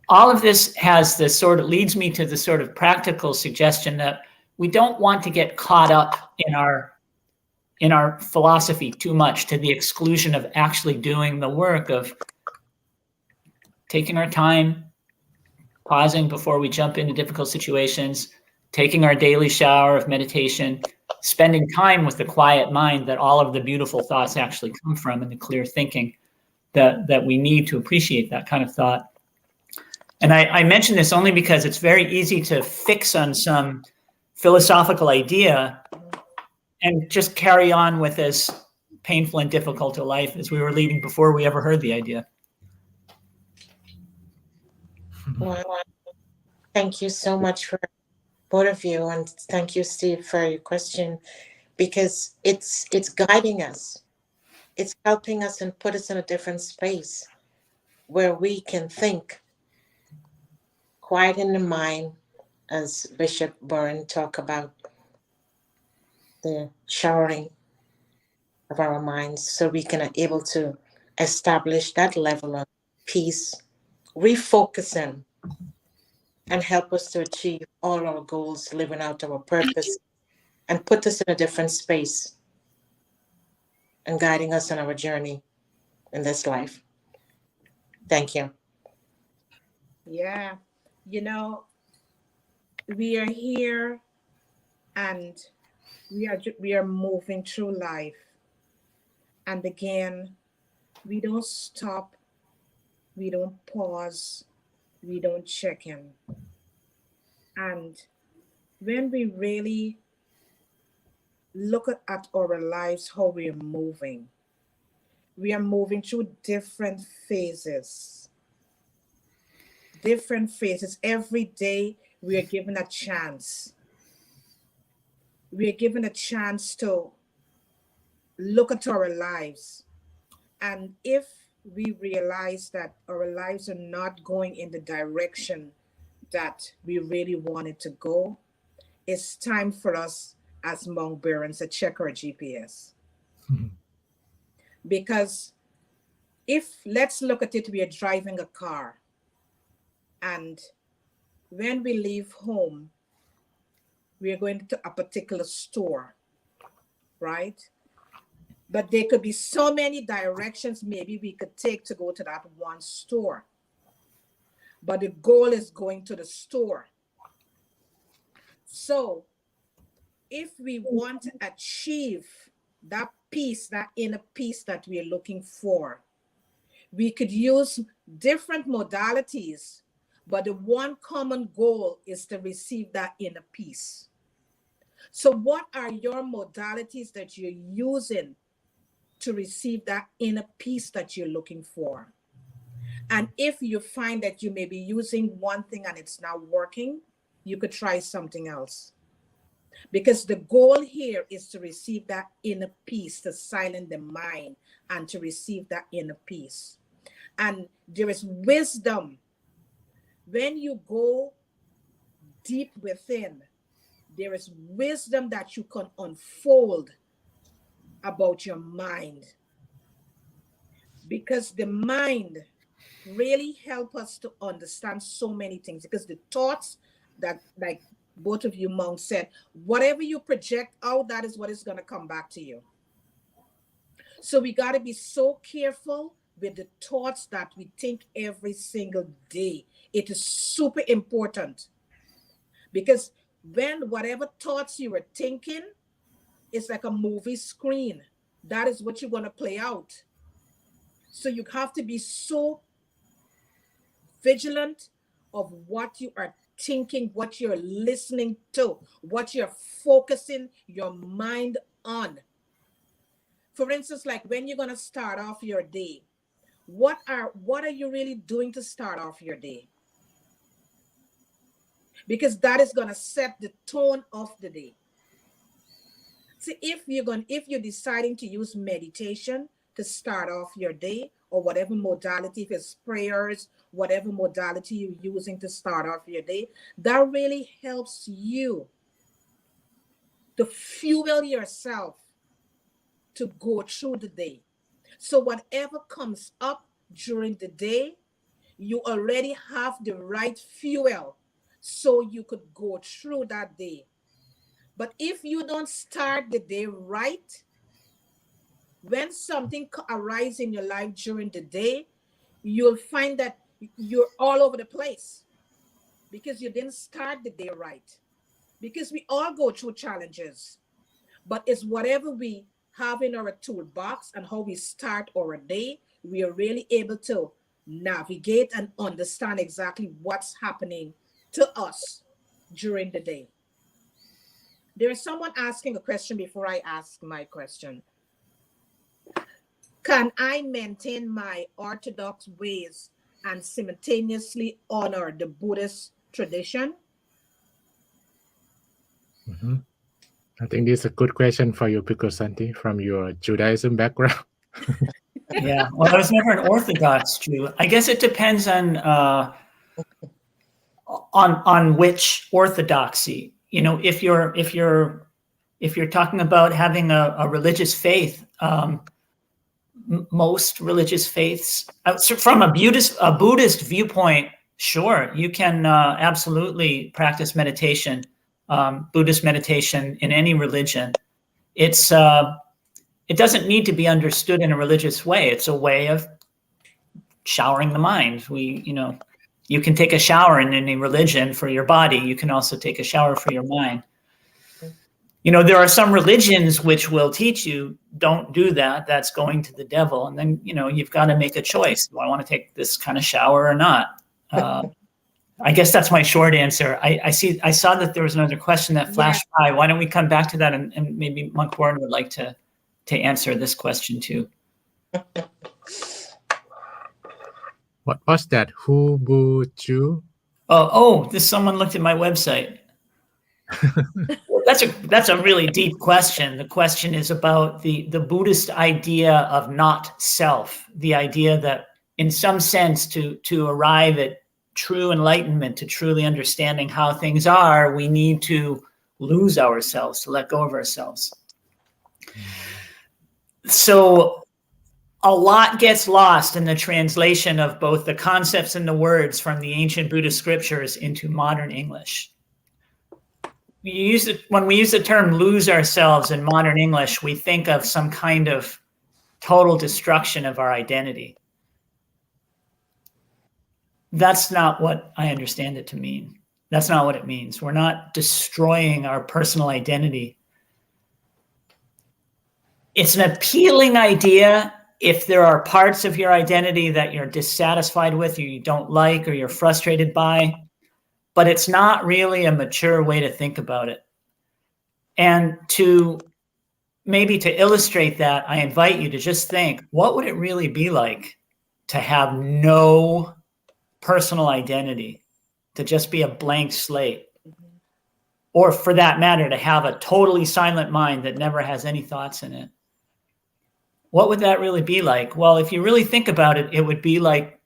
All of this leads me to the sort of practical suggestion that we don't want to get caught up in our philosophy too much, to the exclusion of actually doing the work of taking our time, pausing before we jump into difficult situations, taking our daily shower of meditation, spending time with the quiet mind that all of the beautiful thoughts actually come from, and the clear thinking that we need to appreciate that kind of thought. And I mention this only because it's very easy to fix on some philosophical idea and just carry on with as painful and difficult a life as we were leading before we ever heard the idea. Well, thank you so much for both of you, and thank you, Steve, for your question, because it's guiding us. It's helping us and put us in a different space where we can think, quiet in the mind, as Bishop Burin talked about, the showering of our minds, so we can be able to establish that level of peace, refocusing, and help us to achieve all our goals, living out our purpose, and put us in a different space and guiding us on our journey in this life. Thank you. Yeah. We are here, and we are moving through life. And again, we don't stop we don't pause, we don't check in. And when we really look at our lives, how we are moving through different phases. Every day we are given a chance. We are given a chance to look at our lives. And if we realize that our lives are not going in the direction that we really wanted to go, it's time for us as Monk Burin to check our GPS. Because let's look at it, we are driving a car. And when we leave home, we are going to a particular store, right? But there could be so many directions maybe we could take to go to that one store. But the goal is going to the store. So if we want to achieve that peace, that inner peace that we are looking for, we could use different modalities, but the one common goal is to receive that inner peace. So what are your modalities that you're using to receive that inner peace that you're looking for? And if you find that you may be using one thing and it's not working, you could try something else. Because the goal here is to receive that inner peace, to silence the mind and to receive that inner peace. And there is wisdom. When you go deep within, there is wisdom that you can unfold about your mind. Because the mind really helps us to understand so many things. Because the thoughts that, like both of you monks said, whatever you project out, that is what is going to come back to you. So we got to be so careful with the thoughts that we think every single day. It is super important. Because when whatever thoughts you were thinking, it's like a movie screen. That is what you're going to play out. So you have to be so vigilant of what you are thinking, what you're listening to, what you're focusing your mind on. For instance, like when you're going to start off your day, what are you really doing to start off your day? Because that is going to set the tone of the day. See, if you're deciding to use meditation to start off your day, or whatever modality, if it's prayers, whatever modality you're using to start off your day, that really helps you to fuel yourself to go through the day. So whatever comes up during the day, you already have the right fuel so you could go through that day. But if you don't start the day right, when something arises in your life during the day, you'll find that you're all over the place because you didn't start the day right. Because we all go through challenges, but it's whatever we have in our toolbox and how we start our day, we are really able to navigate and understand exactly what's happening to us during the day. There is someone asking a question before I ask my question. Can I maintain my orthodox ways and simultaneously honor the Buddhist tradition? Mm-hmm. I think this is a good question for you, Bhikkhu Santi, from your Judaism background. Yeah, well, I was never an Orthodox Jew. I guess it depends on which orthodoxy. You know, if you're talking about having a religious faith, most religious faiths, from a Buddhist viewpoint, sure, you can absolutely practice meditation, Buddhist meditation in any religion. It doesn't need to be understood in a religious way. It's a way of showering the mind. You can take a shower in any religion for your body. You can also take a shower for your mind. There are some religions which will teach you, don't do that. That's going to the devil. And then, you've got to make a choice. Do I want to take this kind of shower or not? I guess that's my short answer. I saw that there was another question that flashed by. Why don't we come back to that, and maybe Monk Burin would like to answer this question too. What was that? Who bu chu? Someone looked at my website. That's a really deep question. The question is about the Buddhist idea of not self, the idea that in some sense to arrive at true enlightenment, to truly understanding how things are, we need to lose ourselves, to let go of ourselves. So a lot gets lost in the translation of both the concepts and the words from the ancient Buddhist scriptures into modern English. When we use the term lose ourselves in modern English, we think of some kind of total destruction of our identity. That's not what I understand it to mean. That's not what it means. We're not destroying our personal identity. It's an appealing idea if there are parts of your identity that you're dissatisfied with, or you don't like, or you're frustrated by, but it's not really a mature way to think about it. And to illustrate that, I invite you to just think, what would it really be like to have no personal identity, to just be a blank slate? Or for that matter, to have a totally silent mind that never has any thoughts in it. What would that really be like? Well, if you really think about it, it would be like,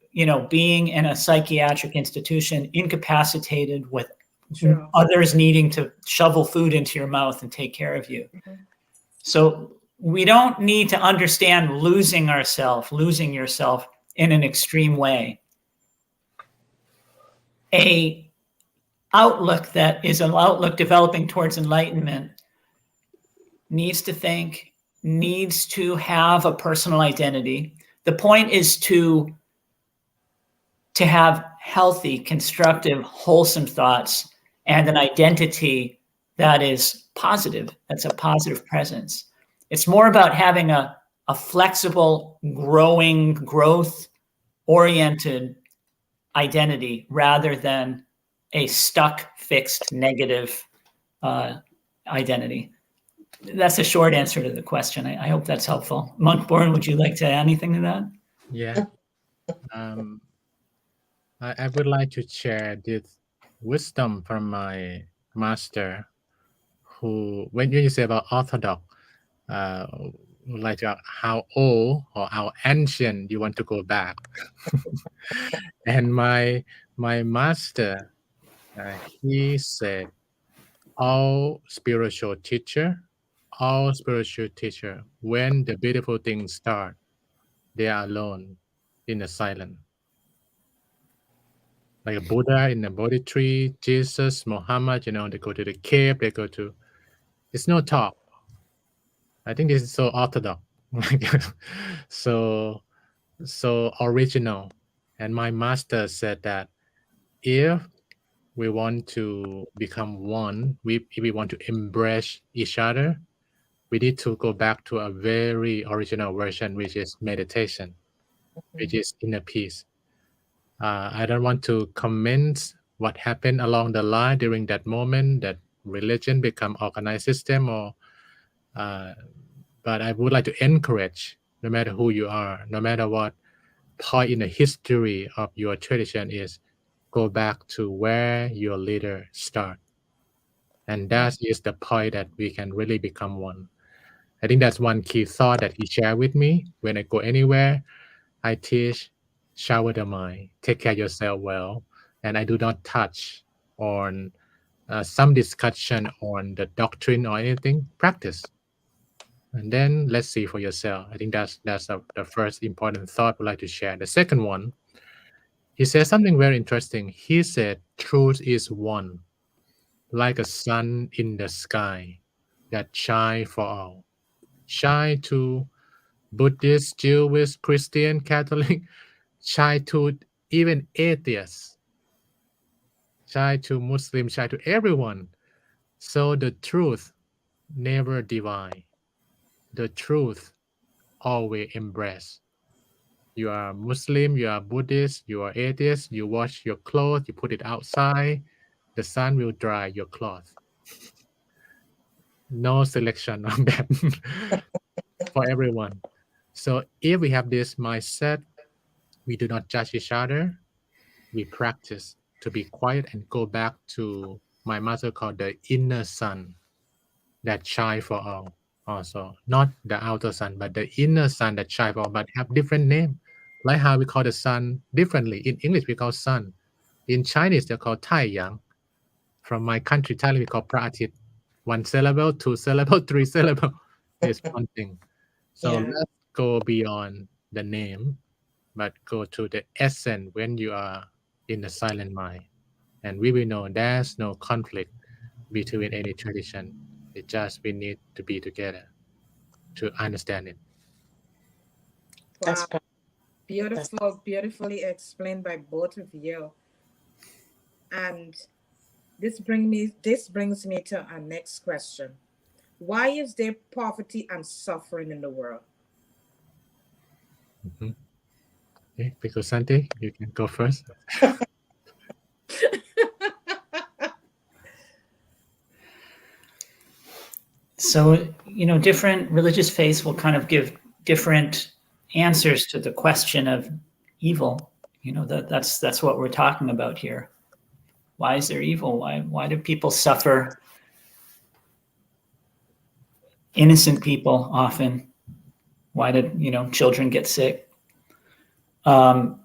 being in a psychiatric institution, incapacitated, with others needing to shovel food into your mouth and take care of you. So we don't need to understand losing yourself in an extreme way. A outlook that is an outlook developing towards enlightenment needs to think, needs to have a personal identity. The point is to have healthy, constructive, wholesome thoughts and an identity that is positive, that's a positive presence. It's more about having a flexible, growing, growth-oriented identity rather than a stuck, fixed, negative identity. That's a short answer to the question. I hope that's helpful. Monk Burin, would you like to add anything to that? Yeah. I would like to share this wisdom from my master, who, when you say about orthodox, like how old or how ancient you want to go back. And my master, he said, all spiritual teacher, when the beautiful things start, they are alone in the silence. Like a Buddha in the Bodhi tree, Jesus, Muhammad, they go to the cave, it's no talk. I think this is so orthodox, so original. And my master said that if we want to become one, if we want to embrace each other, we need to go back to a very original version, which is meditation, which is inner peace. I don't want to comment what happened along the line during that moment that religion become organized system, but I would like to encourage, no matter who you are, no matter what point in the history of your tradition is, go back to where your leader start. And that is the point that we can really become one. I think that's one key thought that he shared with me. When I go anywhere, I teach, shower the mind, take care of yourself well, and I do not touch on some discussion on the doctrine or anything. Practice, and then let's see for yourself. I think that's the first important thought I'd like to share. The second one, he said something very interesting. He said, truth is one, like a sun in the sky that shine for all. Shine to Buddhist, Jewish, Christian, Catholic, shine to even atheists, shine to Muslim, shine to everyone. So the truth never divide. The truth always embrace. You are Muslim, you are Buddhist, you are atheist, you wash your clothes, you put it outside, the sun will dry your cloth. No selection of that for everyone. So if we have this mindset, we do not judge each other, we practice to be quiet and go back to my mother called the inner sun that shine for all also. Not the outer sun, but the inner sun that shine for all, but have different name. Like how we call the sun differently. In English, we call sun. In Chinese, they're called Tai Yang. From my country, Thailand, we call Praatit. 1 syllable, 2 syllable, 3 syllable is one thing. So Yeah. let's go beyond the name, but go to the essence when you are in the silent mind. And we will know there's no conflict between any tradition. It just we need to be together to understand it. That's Wow. perfect. Beautiful, beautifully explained by both of you. And this brings me to our next question. Why is there poverty and suffering in the world? Okay, Bhikkhu Santi, you can go first. So, different religious faiths will kind of give different answers to the question of evil. That's what we're talking about here. Why is there evil? Why do people suffer? Innocent people often. Why did children get sick? And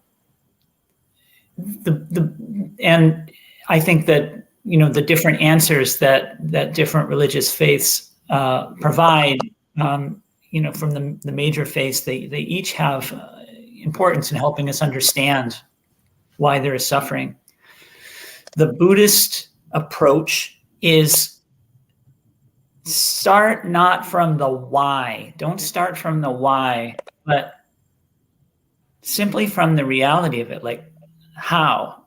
I think that the different answers that different religious faiths provide, from the major faiths, they each have importance in helping us understand why there is suffering. The Buddhist approach is start not from the why. Don't start from the why, but simply from the reality of it, like how.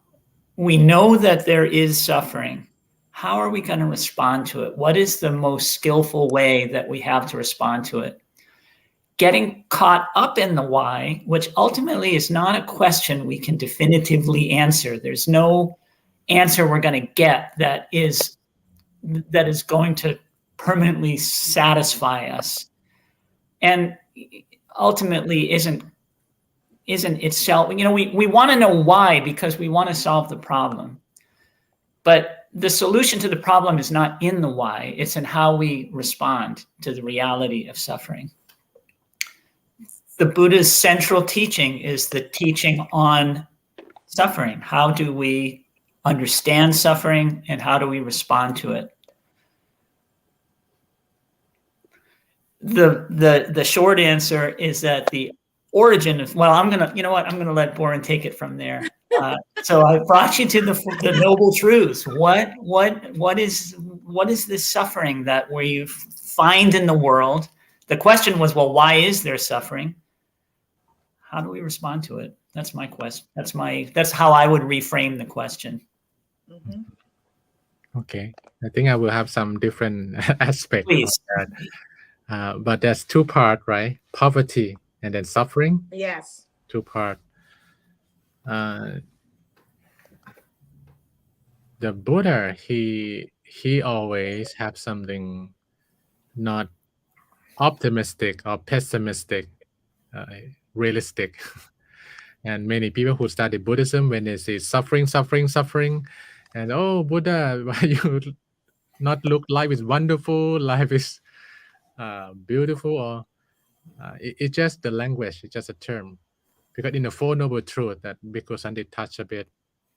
We know that there is suffering. How are we going to respond to it? What is the most skillful way that we have to respond to it? Getting caught up in the why, which ultimately is not a question we can definitively answer. There's no answer we're going to get that is going to permanently satisfy us, and ultimately isn't itself. We want to know why because we want to solve the problem, but the solution to the problem is not in the why, it's in how we respond to the reality of suffering. The Buddha's central teaching is the teaching on suffering. How do we understand suffering and how do we respond to it? The short answer is that the origin of, I'm gonna let Burin take it from there. So I brought you to the noble truths. What is this suffering that we find in the world? The question was, well, why is there suffering? How do we respond to it? That's my question. That's how I would reframe the question. Mhm. Okay, I think I will have some different aspects of Please. that. But there's two parts, right? Poverty and then suffering. Yes. Two parts. The Buddha, he always have something not optimistic or pessimistic, realistic. And many people who study Buddhism, when they say suffering, and oh, Buddha, why you not look life is wonderful, life is beautiful, or it's just the language, it's just a term. Because in the Four Noble Truths that Bhikkhu Santi touched a bit,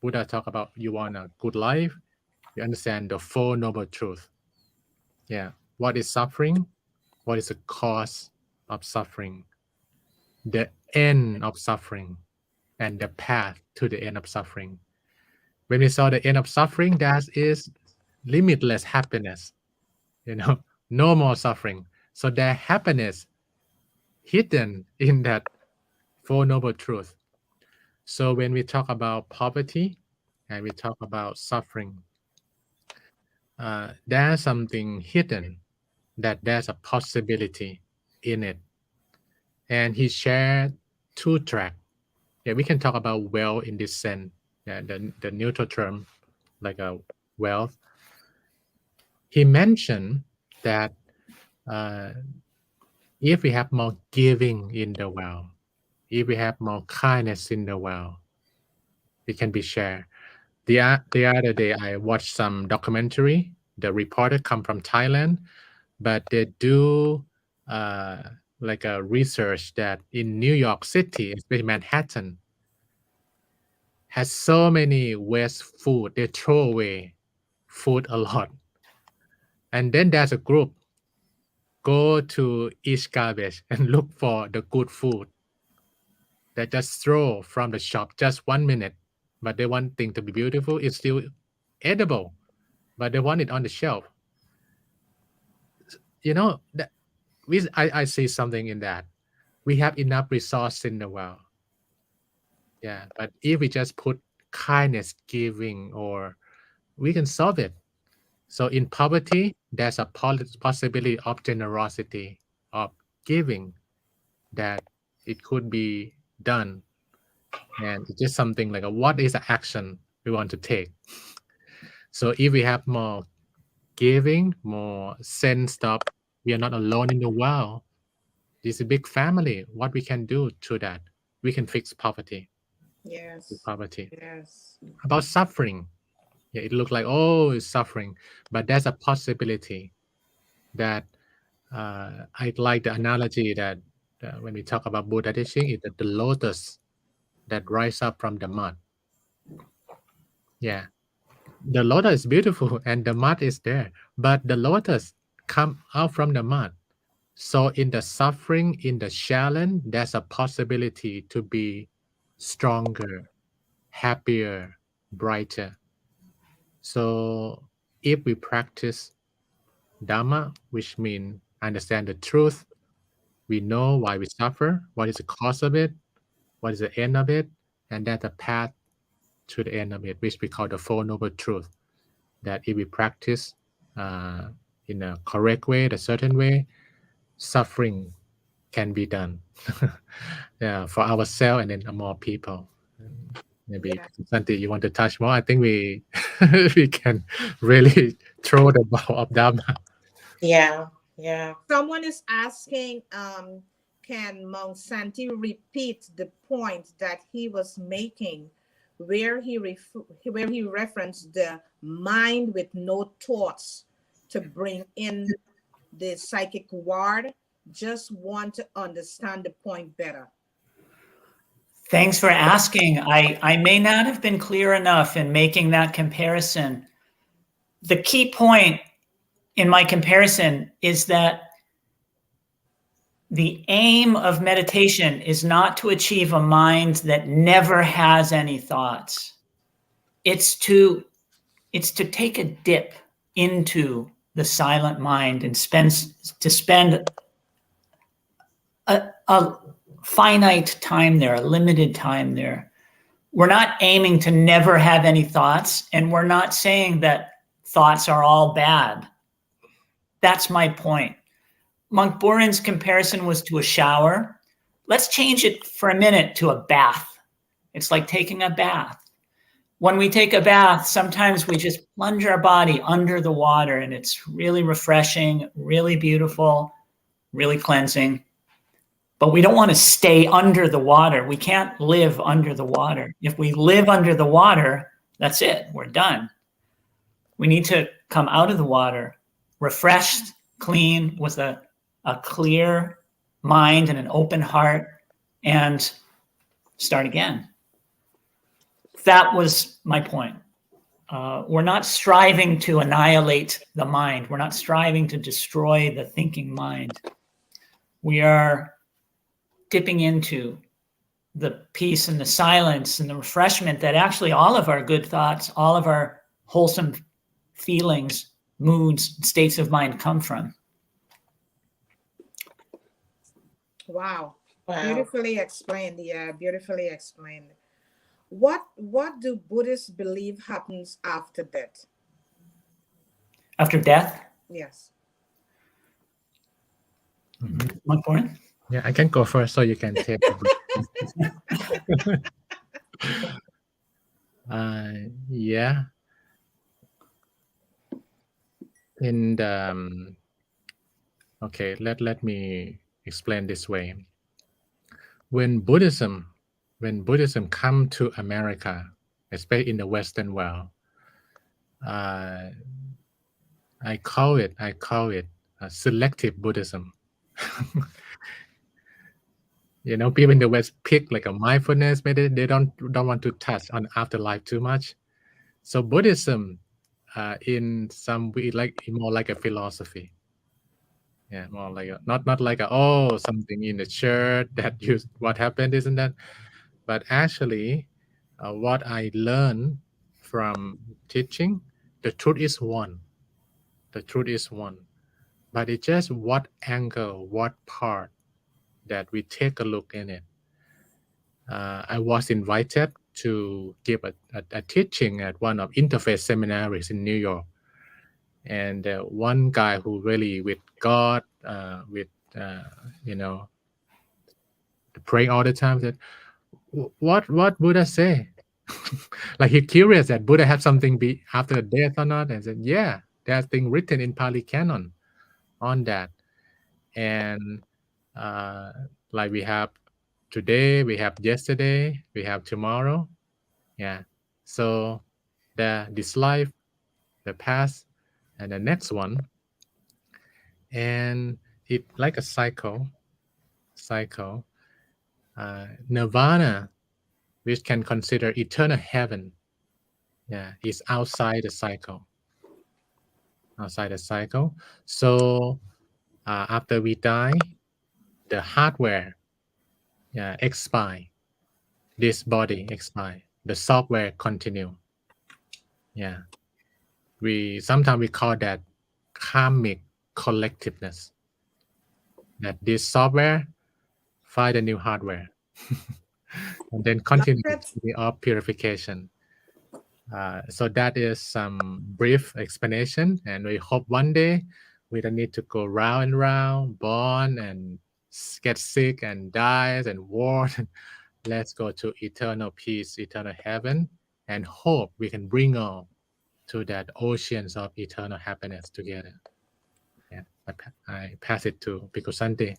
Buddha talk about you want a good life, you understand the Four Noble Truths. Yeah, what is suffering? What is the cause of suffering? The end of suffering and the path to the end of suffering. When we saw the end of suffering, that is limitless happiness, no more suffering. So there's happiness hidden in that Four Noble Truths. So when we talk about poverty and we talk about suffering, there's something hidden that there's a possibility in it. And he shared 2 tracks. Yeah, we can talk about wealth in this sense. Yeah, the neutral term, like a wealth. He mentioned that if we have more giving in the world, if we have more kindness in the world, it can be shared. The other day, I watched some documentary. The reporter come from Thailand, but they do like a research that in New York City, especially Manhattan, has so many waste food. They throw away food a lot. And then there's a group go to each garbage and look for the good food that just throw from the shop just 1 minute. But they want thing to be beautiful. It's still edible, but they want it on the shelf. You know, that I see something in that. We have enough resource in the world. Yeah, but if we just put kindness, giving, or we can solve it. So in poverty, there's a possibility of generosity, of giving, that it could be done. And it's just something like what is the action we want to take? So if we have more giving, more sense of we are not alone in the world, this is a big family. What we can do to that? We can fix poverty. Yes. Poverty. Yes. About suffering. Yeah, it looks like, oh, it's suffering. But there's a possibility that I like the analogy that when we talk about Buddha teaching, is that the lotus that rise up from the mud. Yeah. The lotus is beautiful and the mud is there, but the lotus come out from the mud. So in the suffering, in the challenge, there's a possibility to be stronger, happier, brighter. So if we practice Dhamma, which means understand the truth, we know why we suffer, what is the cause of it, what is the end of it, and that's the path to the end of it, which we call the Four Noble Truths. That if we practice in a correct way, a certain way, suffering can be done yeah, for ourselves and then more people. Maybe Yeah. Santi, you want to touch more? I think we we can really throw the ball of Dhamma. Yeah, yeah. Someone is asking, can Monk Santi repeat the point that he was making, where he referenced the mind with no thoughts to bring in the psychic ward? Just want to understand the point better. Thanks for asking. I may not have been clear enough in making that comparison. The key point in my comparison is that the aim of meditation is not to achieve a mind that never has any thoughts. It's to take a dip into the silent mind and spend a finite time there, a limited time there. We're not aiming to never have any thoughts, and we're not saying that thoughts are all bad. That's my point. Monk Burin's comparison was to a shower. Let's change it for a minute to a bath. It's like taking a bath. When we take a bath, sometimes we just plunge our body under the water, and it's really refreshing, really beautiful, really cleansing. But we don't want to stay under the water. We can't live under the water. If we live under the water, that's it. We're done. We need to come out of the water, refreshed, clean, with a clear mind and an open heart, and start again. That was my point. We're not striving to annihilate the mind. We're not striving to destroy the thinking mind. We are dipping into the peace and the silence and the refreshment that actually all of our good thoughts, all of our wholesome feelings, moods, states of mind come from. Wow. Wow. Beautifully explained. Yeah, beautifully explained. What do Buddhists believe happens after death? After death? Yes. Monk Burin? Yeah, I can go first so you can take a break. Yeah. In the okay, let me explain this way. When Buddhism come to America, especially in the Western world, I call it selective Buddhism. You know, people in the West pick like a mindfulness, maybe they don't want to touch on afterlife too much. So Buddhism, in some way, like more like a philosophy. Yeah, more like not like something in the church that what happened, isn't that? But actually, what I learned from teaching, the truth is one. The truth is one, but it's just what angle, what part that we take a look in it. I was invited to give a teaching at one of interfaith seminaries in New York, and one guy who really with God, with praying all the time, said, "What Buddha say?" Like he curious that Buddha have something be after death or not, and said, "Yeah, there's thing written in Pali Canon on that." And like we have today, we have yesterday, we have tomorrow. Yeah. So this life, the past, and the next one. And it like a cycle. Nirvana, which can consider eternal heaven, is outside the cycle. So after we die, the hardware expire. This body expire. The software continue. Yeah. Sometimes we call that karmic collectiveness. That this software find a new hardware and then continue of purification. So that is some brief explanation, and we hope one day we don't need to go round and round, born and get sick and dies and war. Let's go to eternal peace, eternal heaven, and hope we can bring all to that oceans of eternal happiness together. Yeah, I pass it to Bhikkhu Santi.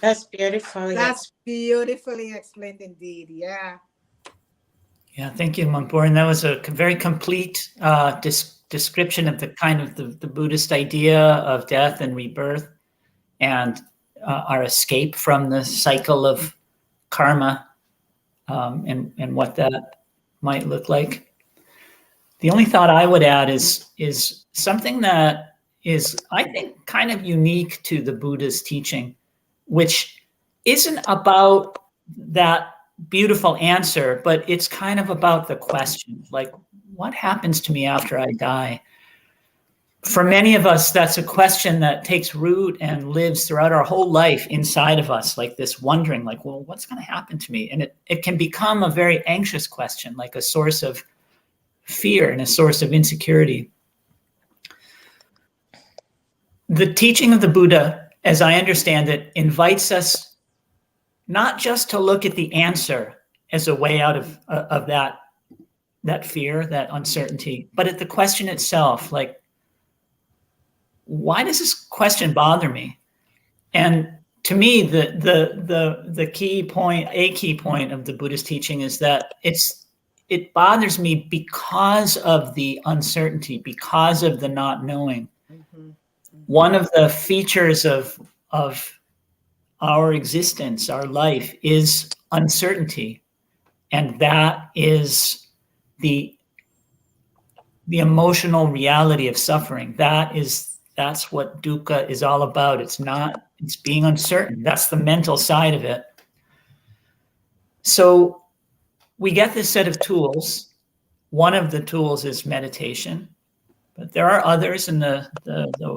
That's beautiful. That's beautifully explained indeed. Yeah. Yeah, thank you, Monk Burin. That was a very complete description of the kind of the Buddhist idea of death and rebirth, and our escape from the cycle of karma, and what that might look like. The only thought I would add is something that is, I think, kind of unique to the Buddha's teaching, which isn't about that beautiful answer, but it's kind of about the question, like, what happens to me after I die? For many of us, that's a question that takes root and lives throughout our whole life inside of us, like this wondering, like, well, what's going to happen to me? And it can become a very anxious question, like a source of fear and a source of insecurity. The teaching of the Buddha, as I understand it, invites us not just to look at the answer as a way out of that fear, that uncertainty, but at the question itself, like, why does this question bother me? And to me, the key point of the Buddhist teaching is that it bothers me because of the uncertainty, because of the not knowing. Mm-hmm. One of the features of our existence, our life, is uncertainty, and that is the emotional reality of suffering. That's what dukkha is all about. It's being uncertain. That's the mental side of it. So we get this set of tools. One of the tools is meditation, but there are others in the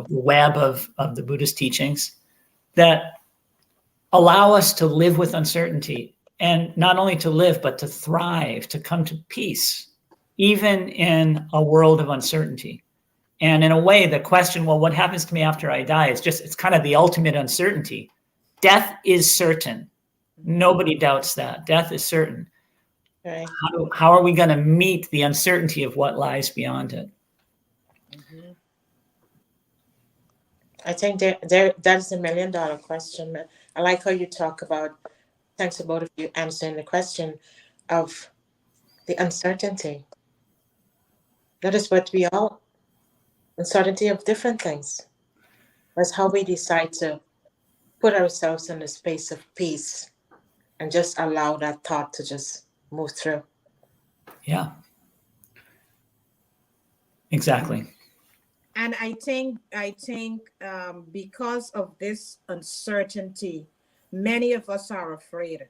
web of the Buddhist teachings that allow us to live with uncertainty, and not only to live, but to thrive, to come to peace, even in a world of uncertainty. And in a way, the question, well, what happens to me after I die, is just, it's kind of the ultimate uncertainty. Death is certain. Nobody doubts that. Death is certain. Right. How are we going to meet the uncertainty of what lies beyond it? Mm-hmm. I think that is $1 million question. I like how you talk about, thanks to both of you answering the question of the uncertainty. That is what we all, uncertainty of different things. That's how we decide to put ourselves in a space of peace and just allow that thought to just move through. Yeah. Exactly. And I think because of this uncertainty, many of us are afraid.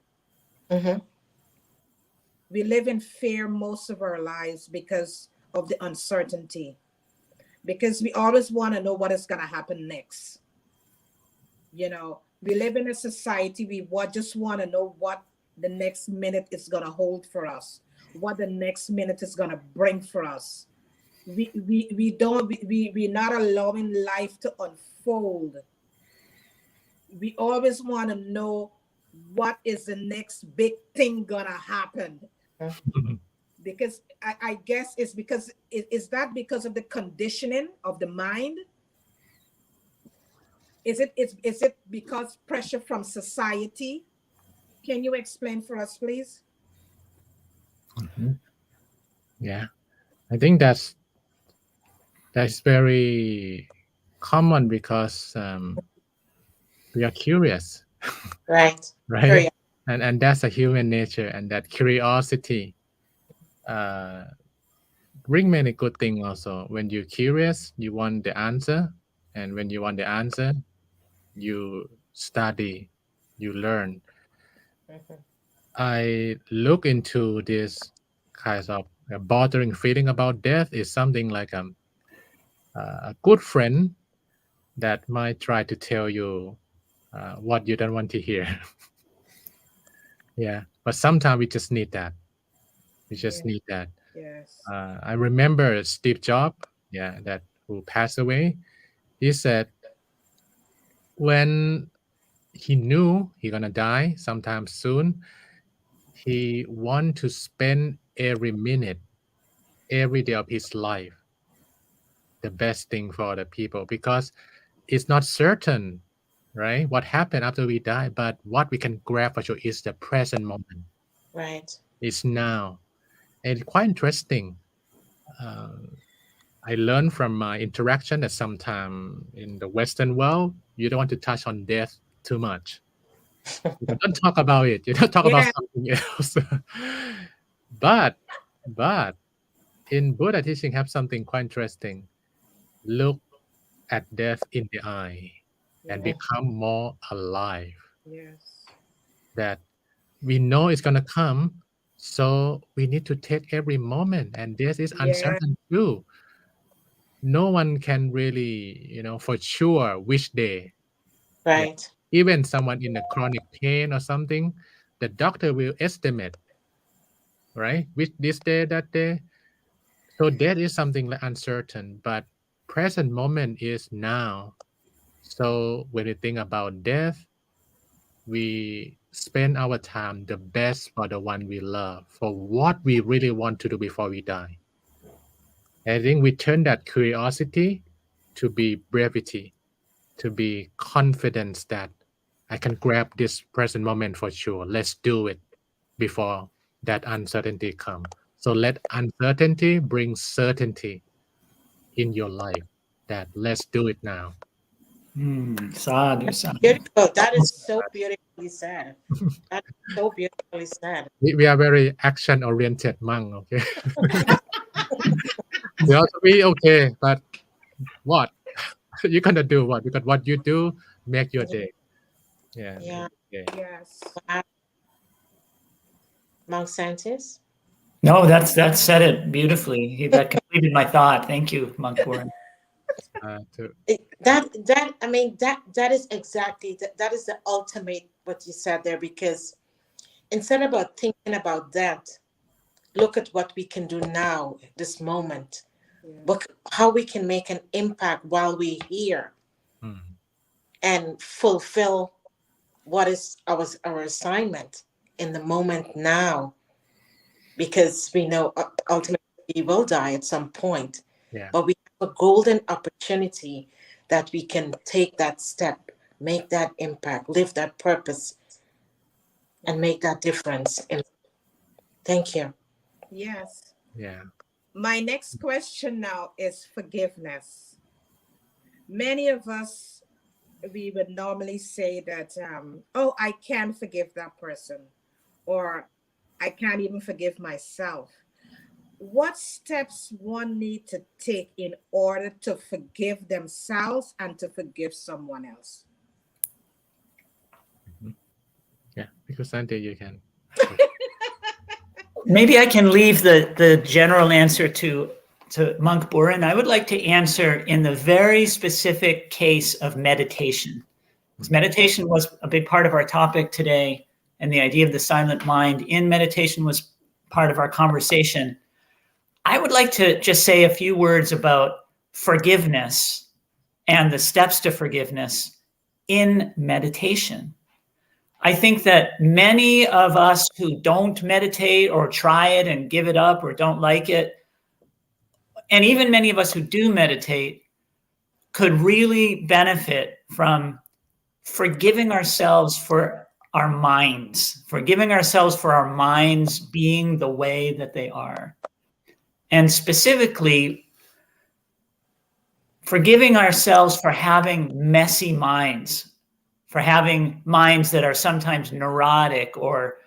Mm-hmm. We live in fear most of our lives because of the uncertainty. Because we always want to know what is going to happen next. You know, we live in a society, we just want to know what the next minute is going to hold for us, what the next minute is going to bring for us. We're not allowing life to unfold. We always want to know what is the next big thing gonna happen. Because I guess it's because is that because of the conditioning of the mind? Is it because pressure from society? Can you explain for us, please? Mm-hmm. Yeah, I think that's very common because we are curious, Right. right? Curious. And that's a human nature, and that curiosity bring many good things also. When you're curious, you want the answer, and when you want the answer, you study, you learn. Mm-hmm. I look into this kind of bothering feeling about death is something like a good friend that might try to tell you what you don't want to hear. Yeah, but sometimes we just need that. We just need that. Yes. I remember Steve Jobs, that who passed away. He said when he knew he gonna die sometime soon, he want to spend every minute, every day of his life, the best thing for the people, because it's not certain, right? What happened after we die, but what we can grab for sure is the present moment. Right. It's now, and quite interesting. I learned from my interaction that sometimes in the Western world, you don't want to touch on death too much. You don't talk about it. You don't talk about Yeah. something else. but in Buddha teaching have something quite interesting. Look at death in the eye and Yeah. become more alive. Yes. That we know it's gonna come, so we need to take every moment. And this is Yeah. uncertain too. No one can really, for sure which day. Yeah. Right. Even someone in a chronic pain or something, the doctor will estimate, right? Which this day, that day. So that is something like uncertain, but present moment is now. So when we think about death, we spend our time the best for the one we love, for what we really want to do before we die. I think we turn that curiosity to be brevity, to be confidence that I can grab this present moment for sure. Let's do it before that uncertainty comes. So let uncertainty bring certainty in your life. That let's do it now. Sadhu, sadhu. Beautiful. That is so beautifully said. That is so beautifully said. We are very action oriented monk. Okay. We also be okay, but what you're gonna do? What because what you do make your day. Yeah. Yeah. Okay. Yes. Wow. Monk Santis. No, that said it beautifully. That completed my thought. Thank you, Monk Burin. That is exactly that is the ultimate what you said there, because instead about thinking about that, look at what we can do now, this moment. how we can make an impact while we're here and fulfill what is our assignment in the moment now, because we know ultimately we will die at some point. But we have a golden opportunity that we can take that step, make that impact, live that purpose, and make that difference. Thank you. Yes. Yeah. My next question now is forgiveness. Many of us, we would normally say that, oh, I can't forgive that person, or I can't even forgive myself. What steps one need to take in order to forgive themselves and to forgive someone else? Yeah, because Santi, you can. Maybe I can leave the general answer to Monk Burin. I would like to answer in the very specific case of meditation. Because meditation was a big part of our topic today, and the idea of the silent mind in meditation was part of our conversation. I would like to just say a few words about forgiveness and the steps to forgiveness in meditation. I think that many of us who don't meditate or try it and give it up or don't like it, and even many of us who do meditate, could really benefit from forgiving ourselves for our minds, forgiving ourselves for our minds being the way that they are. And specifically, forgiving ourselves for having messy minds, for having minds that are sometimes neurotic or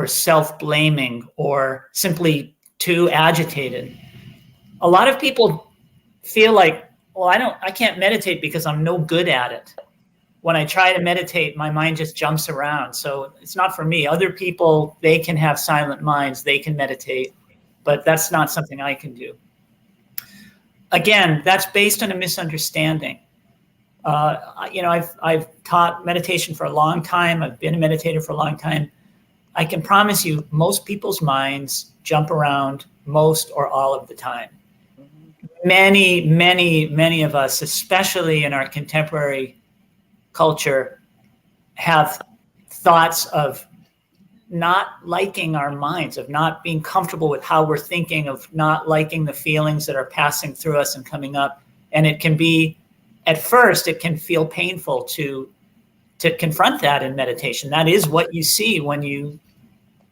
self-blaming or simply too agitated. A lot of people feel like, well, I can't meditate because I'm no good at it. When I try to meditate, my mind just jumps around. So it's not for me. Other people, they can have silent minds, they can meditate, but that's not something I can do. Again, that's based on a misunderstanding. I've taught meditation for a long time. I've been a meditator for a long time. I can promise you, most people's minds jump around most or all of the time. Many, many, many of us, especially in our contemporary culture, have thoughts of not liking our minds, of not being comfortable with how we're thinking, of not liking the feelings that are passing through us and coming up. And it can be, at first, it can feel painful to confront that in meditation. That is what you see when you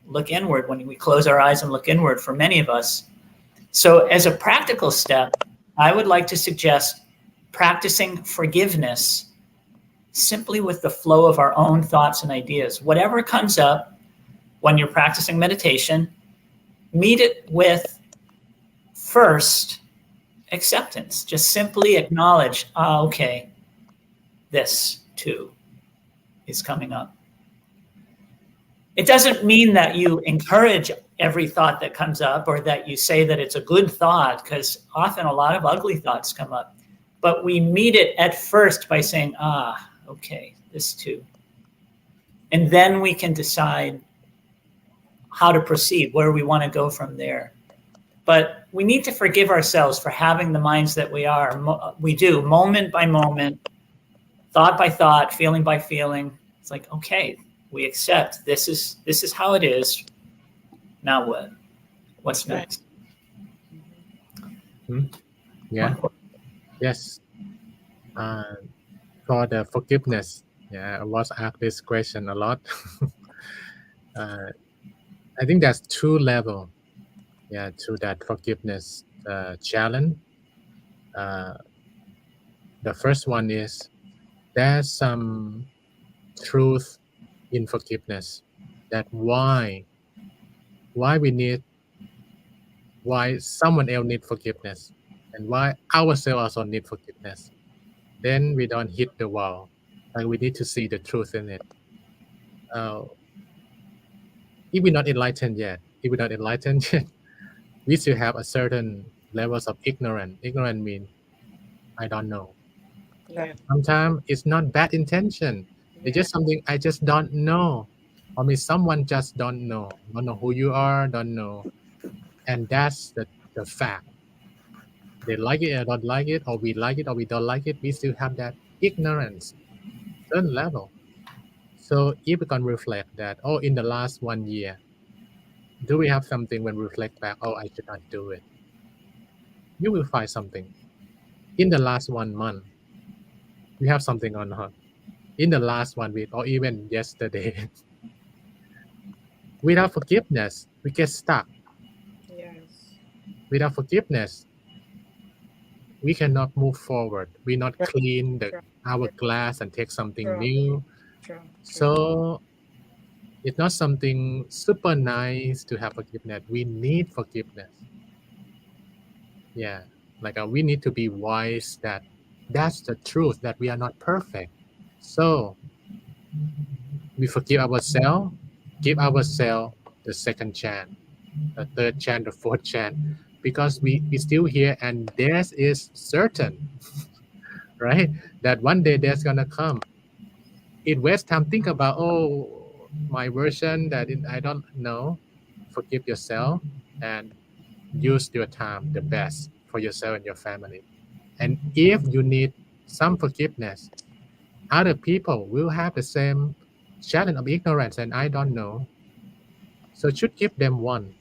look inward, when we close our eyes and look inward for many of us. So as a practical step, I would like to suggest practicing forgiveness simply with the flow of our own thoughts and ideas. Whatever comes up when you're practicing meditation, meet it with first acceptance. Just simply acknowledge, okay, this too is coming up. It doesn't mean that you encourage every thought that comes up or that you say that it's a good thought, because often a lot of ugly thoughts come up. But we meet it at first by saying, okay, this too. And then we can decide how to proceed, where we want to go from there. But we need to forgive ourselves for having the minds that we do, moment by moment, thought by thought, feeling by feeling. It's like, okay, we accept this is how it is. Now what? What's next? Yeah. Yes. For the forgiveness, I was asked this question a lot. I think there's two levels, to that forgiveness challenge. The first one is there's some truth in forgiveness, that why someone else need forgiveness and why ourselves also need forgiveness. Then we don't hit the wall. Like, we need to see the truth in it. If we're not enlightened yet, we still have a certain levels of ignorance. Ignorant means I don't know. Sometimes it's not bad intention. It's just something I just don't know. Or maybe someone just don't know who you are, don't know. And that's the fact. They like it or don't like it, or we like it or we don't like it. We still have that ignorance, certain level. So if we can reflect that, oh, in the last 1 year, do we have something when we reflect back, oh, I should not do it? You will find something. In the last 1 month, we have something or not. In the last 1 week, or even yesterday, without forgiveness, we get stuck. Yes. Without forgiveness, we cannot move forward. We not Right. clean True. our glass and take something True. new. True. So it's not something super nice to have forgiveness. We need forgiveness. Yeah, like we need to be wise that that's the truth, that we are not perfect. So we forgive ourselves, give ourselves the second chance, the third chance, the fourth chance, because we still here, and theirs is certain, right? That one day there's gonna come. It wastes time. Think about, oh, my version that I don't know. Forgive yourself and use your time the best for yourself and your family. And if you need some forgiveness, other people will have the same challenge of ignorance and I don't know. So should give them one.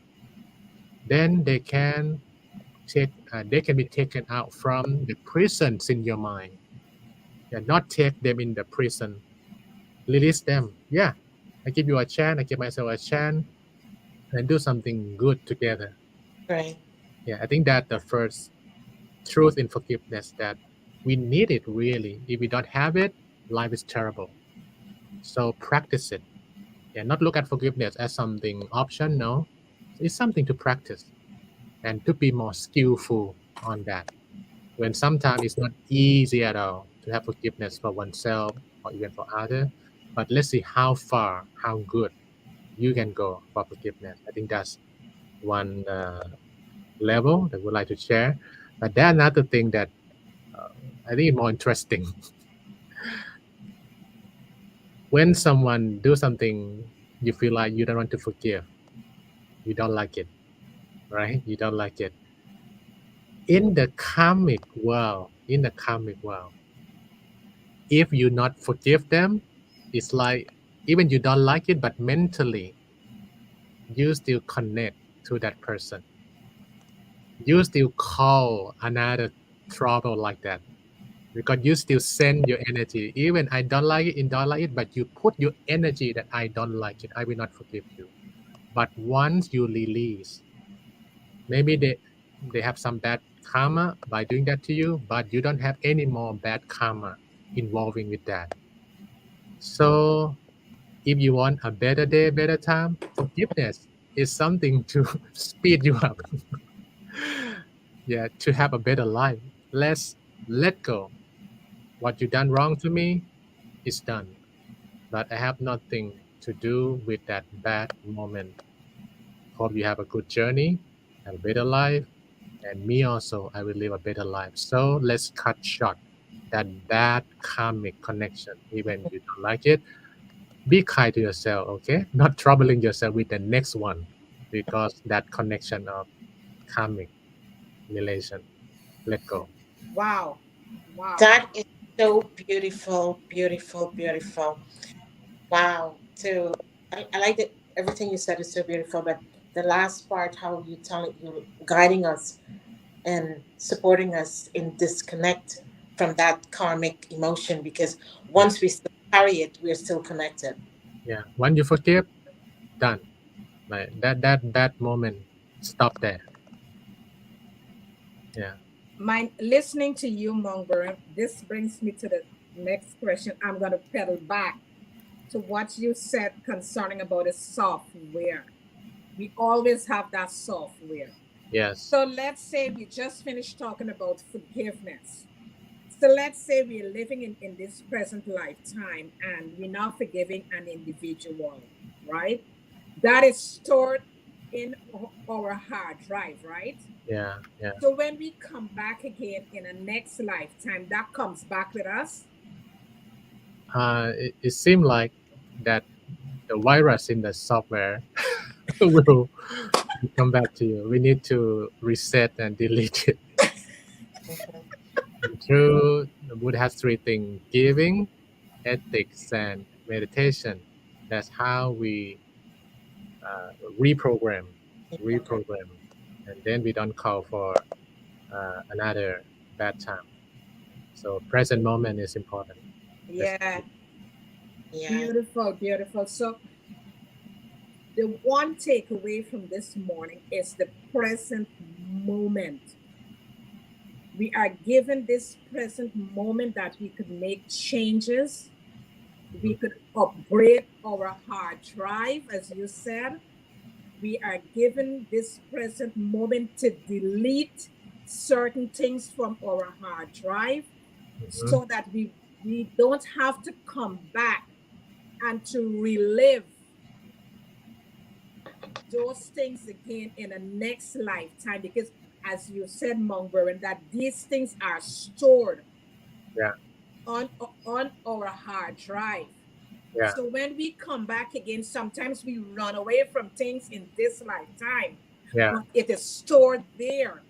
Then they can they can be taken out from the prisons in your mind. Yeah, not take them in the prison. Release them. Yeah, I give you a chance. I give myself a chance and do something good together. Right. Yeah, I think that the first truth in forgiveness that we need it really. If we don't have it, life is terrible. So practice it. Yeah, not look at forgiveness as something option. No, it's something to practice and to be more skillful on that. When sometimes it's not easy at all to have forgiveness for oneself or even for others. But let's see how far, how good you can go for forgiveness. I think that's one level that we'd like to share. But then another thing that uh, I think is more interesting. When someone do something you feel like you don't want to forgive, you don't like it, right? You don't like it. In the karmic world, if you not forgive them, it's like even you don't like it, but mentally you still connect to that person. You still call another trouble like that because you still send your energy. Even I don't like it, you don't like it, but you put your energy that I don't like it. I will not forgive you. But once you release, maybe they have some bad karma by doing that to you, but you don't have any more bad karma involving with that. So if you want a better day, better time, forgiveness is something to speed you up. Yeah, to have a better life. Let's let go. What you done wrong to me is done. But I have nothing to do with that bad moment. Hope you have a good journey, have a better life, and me also, I will live a better life. So let's cut short that bad karmic connection, even you don't like it. Be kind to yourself, okay? Not troubling yourself with the next one because that connection of karmic relation. Let go. Wow. Wow. That is so beautiful, beautiful, beautiful. Wow. So I like that everything you said is so beautiful, but the last part, how you guiding us and supporting us in disconnect from that karmic emotion, because once we still carry it, we're still connected. Yeah. When you forgive, done. Like that moment, stop there. Yeah. My listening to you, Monk Burin, this brings me to the next question. I'm going to pedal back to what you said concerning about the software. We always have that software. Yes. So let's say we just finished talking about forgiveness. So let's say we're living in this present lifetime and we're not forgiving an individual, right? That is stored in our hard drive, right? Yeah. Yeah. So when we come back again in a next lifetime, that comes back with us. It seemed like that the virus in the software will come back to you. We need to reset and delete it. Through the Buddha has three things: giving, ethics, and meditation. That's how we reprogram, and then we don't call for another bad time. So present moment is important. Yeah. Yeah. Beautiful, beautiful. So the one takeaway from this morning is the present moment. We are given this present moment that we could make changes. We could upgrade our hard drive, as you said. We are given this present moment to delete certain things from our hard drive so that we don't have to come back and to relive those things again in a next lifetime, because as you said, Monk Burin, that these things are stored Yeah. on our hard drive. Yeah. So when we come back again, sometimes we run away from things in this lifetime, Yeah. but it is stored there.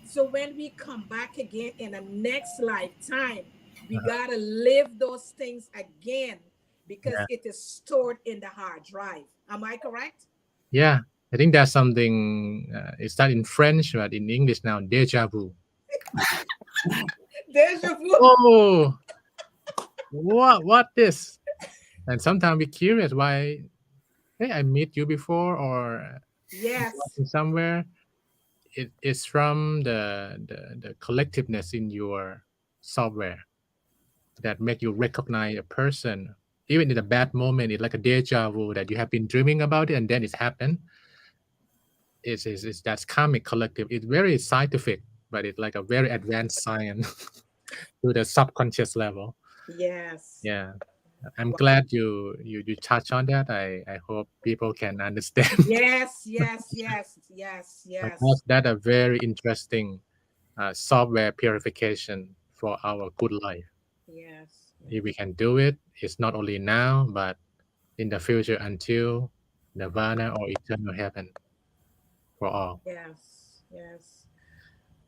So when we come back again in the next lifetime, we gotta live those things again because Yeah. it is stored in the hard drive. Am I correct? Yeah. I think that's something. It started in French, but in English now, déjà vu. Deja vu. Oh, what this? And sometimes we're curious why. Hey, I met you before, or Yes. somewhere. It is from the collectiveness in your software that make you recognize a person, even in a bad moment. It's like a deja vu that you have been dreaming about it, and then it's happened. It's that's karmic collective. It's very scientific, but it's like a very advanced science to the subconscious level. Yes. Yeah. I'm glad you touch on that. I hope people can understand. Yes, yes, yes, yes, yes. That's a very interesting software purification for our good life. Yes. If we can do it, it's not only now, but in the future until nirvana or eternal heaven for all. Yes. Yes.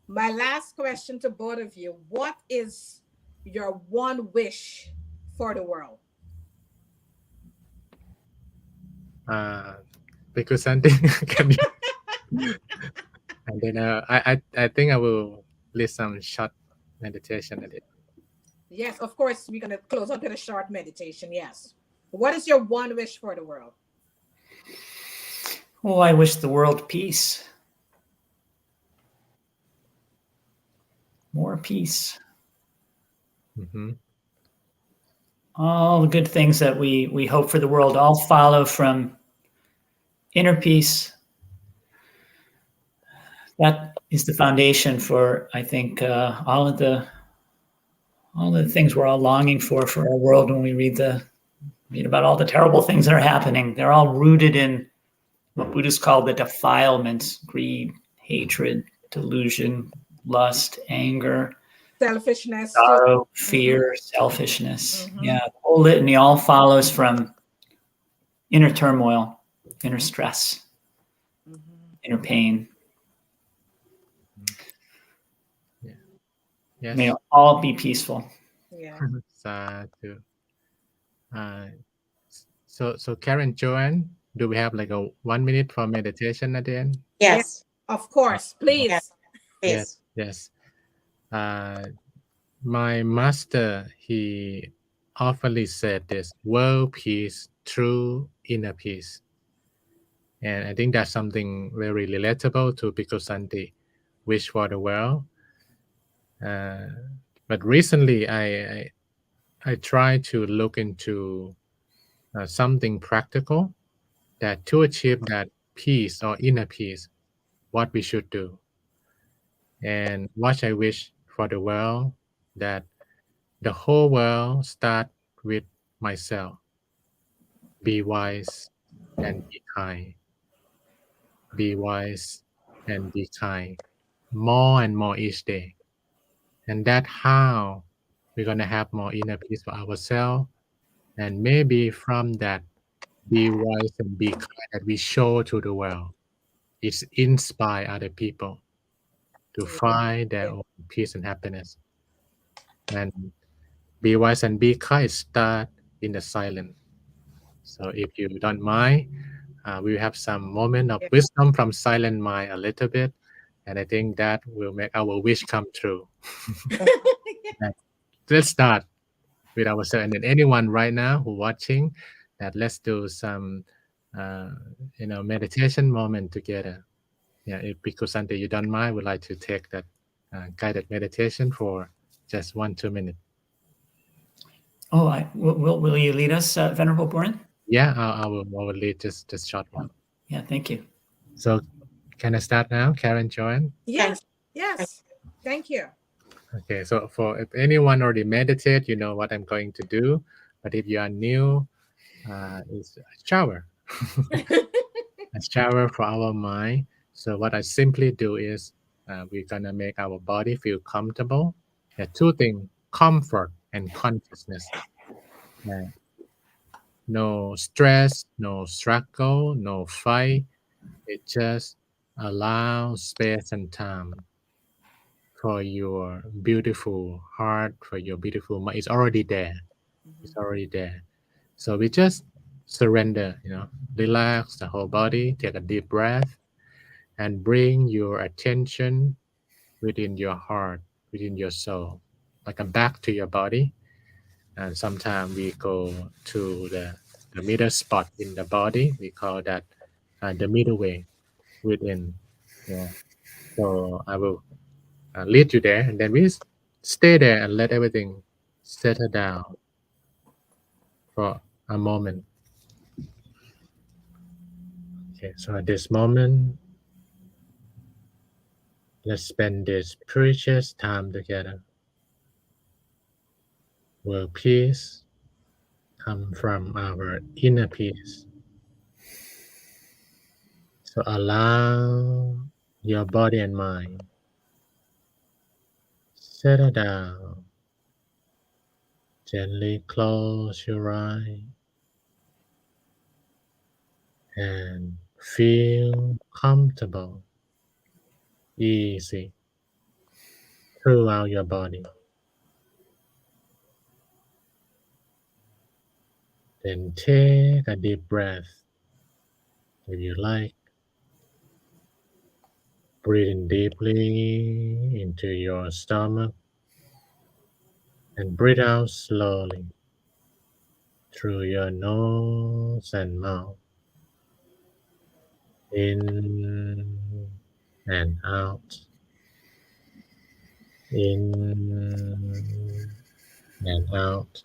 My last question to both of you: what is your one wish for the world? Because Santi, can you? And then I think I will list some short meditation at it. Yes, of course, we're going to close up with a short meditation. Yes. What is your one wish for the world? Oh, I wish the world peace. More peace. Mm-hmm. All the good things that we hope for the world all follow from inner peace. That is the foundation for, I think, all of the things we're all longing for our world. When we read about all the terrible things that are happening, they're all rooted in what Buddhists call the defilements: greed, hatred, delusion, lust, anger, Selfishness. sorrow, fear, selfishness. Mhm. Yeah, the whole litany all follows from inner turmoil, inner stress, inner pain. Yes. May all be peaceful. Yeah. Sadhu. So Karen, Joanne, do we have like a 1 minute for meditation at the end? Yes. Of course, please. Yes. Please. Yes. My master, he often said this: world peace, true inner peace. And I think that's something very relatable to Bhikkhu Santi, wish for the world. But recently, I try to look into something practical that to achieve that peace or inner peace, what we should do. And what I wish for the world, that the whole world start with myself. Be wise and be kind. Be wise and be kind. More and more each day. And that's how we're going to have more inner peace for ourselves. And maybe from that, be wise and be kind that we show to the world. It's inspire other people to find their own peace and happiness. And be wise and be kind start in the silence. So if you don't mind, we will have some moment of wisdom from silent mind a little bit. And I think that will make our wish come true. Let's start with ourselves. And then anyone right now who watching, that let's do some, meditation moment together. Yeah, if Bhikkhu Santi, you don't mind, would like to take that guided meditation for just 1-2 minutes. Oh, will you lead us, Venerable Burin? Yeah, I will lead just short one. Yeah, thank you. So can I start now, Karen, Joanne? Yes. Thank you. Okay, so if anyone already meditate, you know what I'm going to do. But if you are new, it's a shower. A shower for our mind. So what I simply do is we're gonna make our body feel comfortable. There are two things: comfort and consciousness. No stress, no struggle, no fight. It just allows space and time for your beautiful heart, for your beautiful mind. It's already there. It's already there. So we just surrender, relax the whole body, take a deep breath, and bring your attention within your heart, within your soul, like a back to your body. And sometimes we go to the middle spot in the body. We call that the middle way within. Yeah. So I will lead you there, and then we stay there and let everything settle down for a moment. Okay, so at this moment, let's spend this precious time together. Will peace come from our inner peace. So allow your body and mind settle down. Gently close your eyes and feel comfortable, easy throughout your body. Then take a deep breath if you like. Breathe in deeply into your stomach and breathe out slowly through your nose and mouth. In and out. In and out.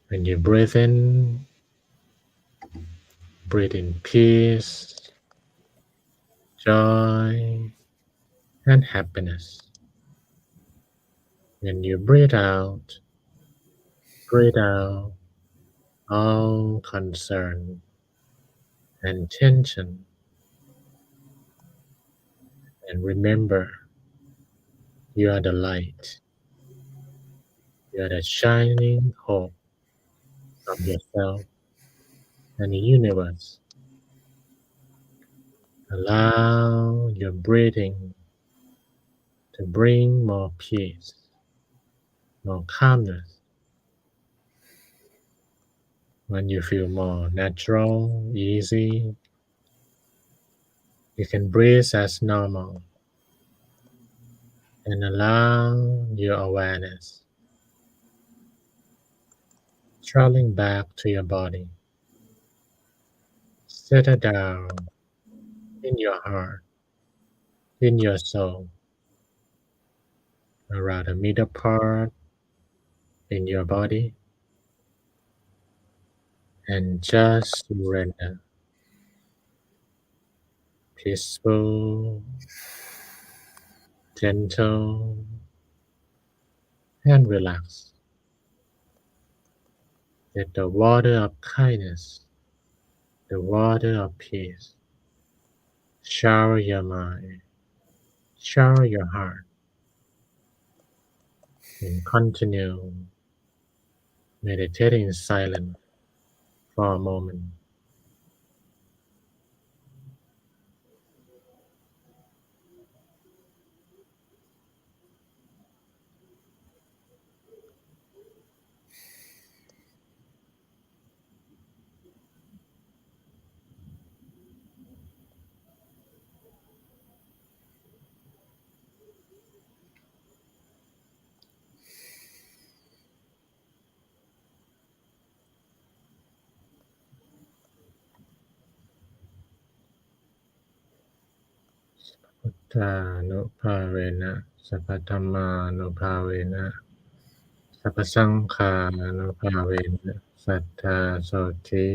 When you breathe in peace, joy, and happiness. When you breathe out all concern and tension. And remember, you are the light. You are the shining hope of yourself and the universe. Allow your breathing to bring more peace, more calmness. When you feel more natural, easy, you can breathe as normal and allow your awareness traveling back to your body. Settle down in your heart, in your soul, around the middle part in your body, and just surrender. Peaceful, gentle, and relaxed. Let the water of kindness, the water of peace, shower your mind, shower your heart, and continue meditating in silence for a moment. ทานุภาเวนะสัพพธัมมานุภาเวนะสัพพสังฆานุภาเวนะสัทธาโสธิ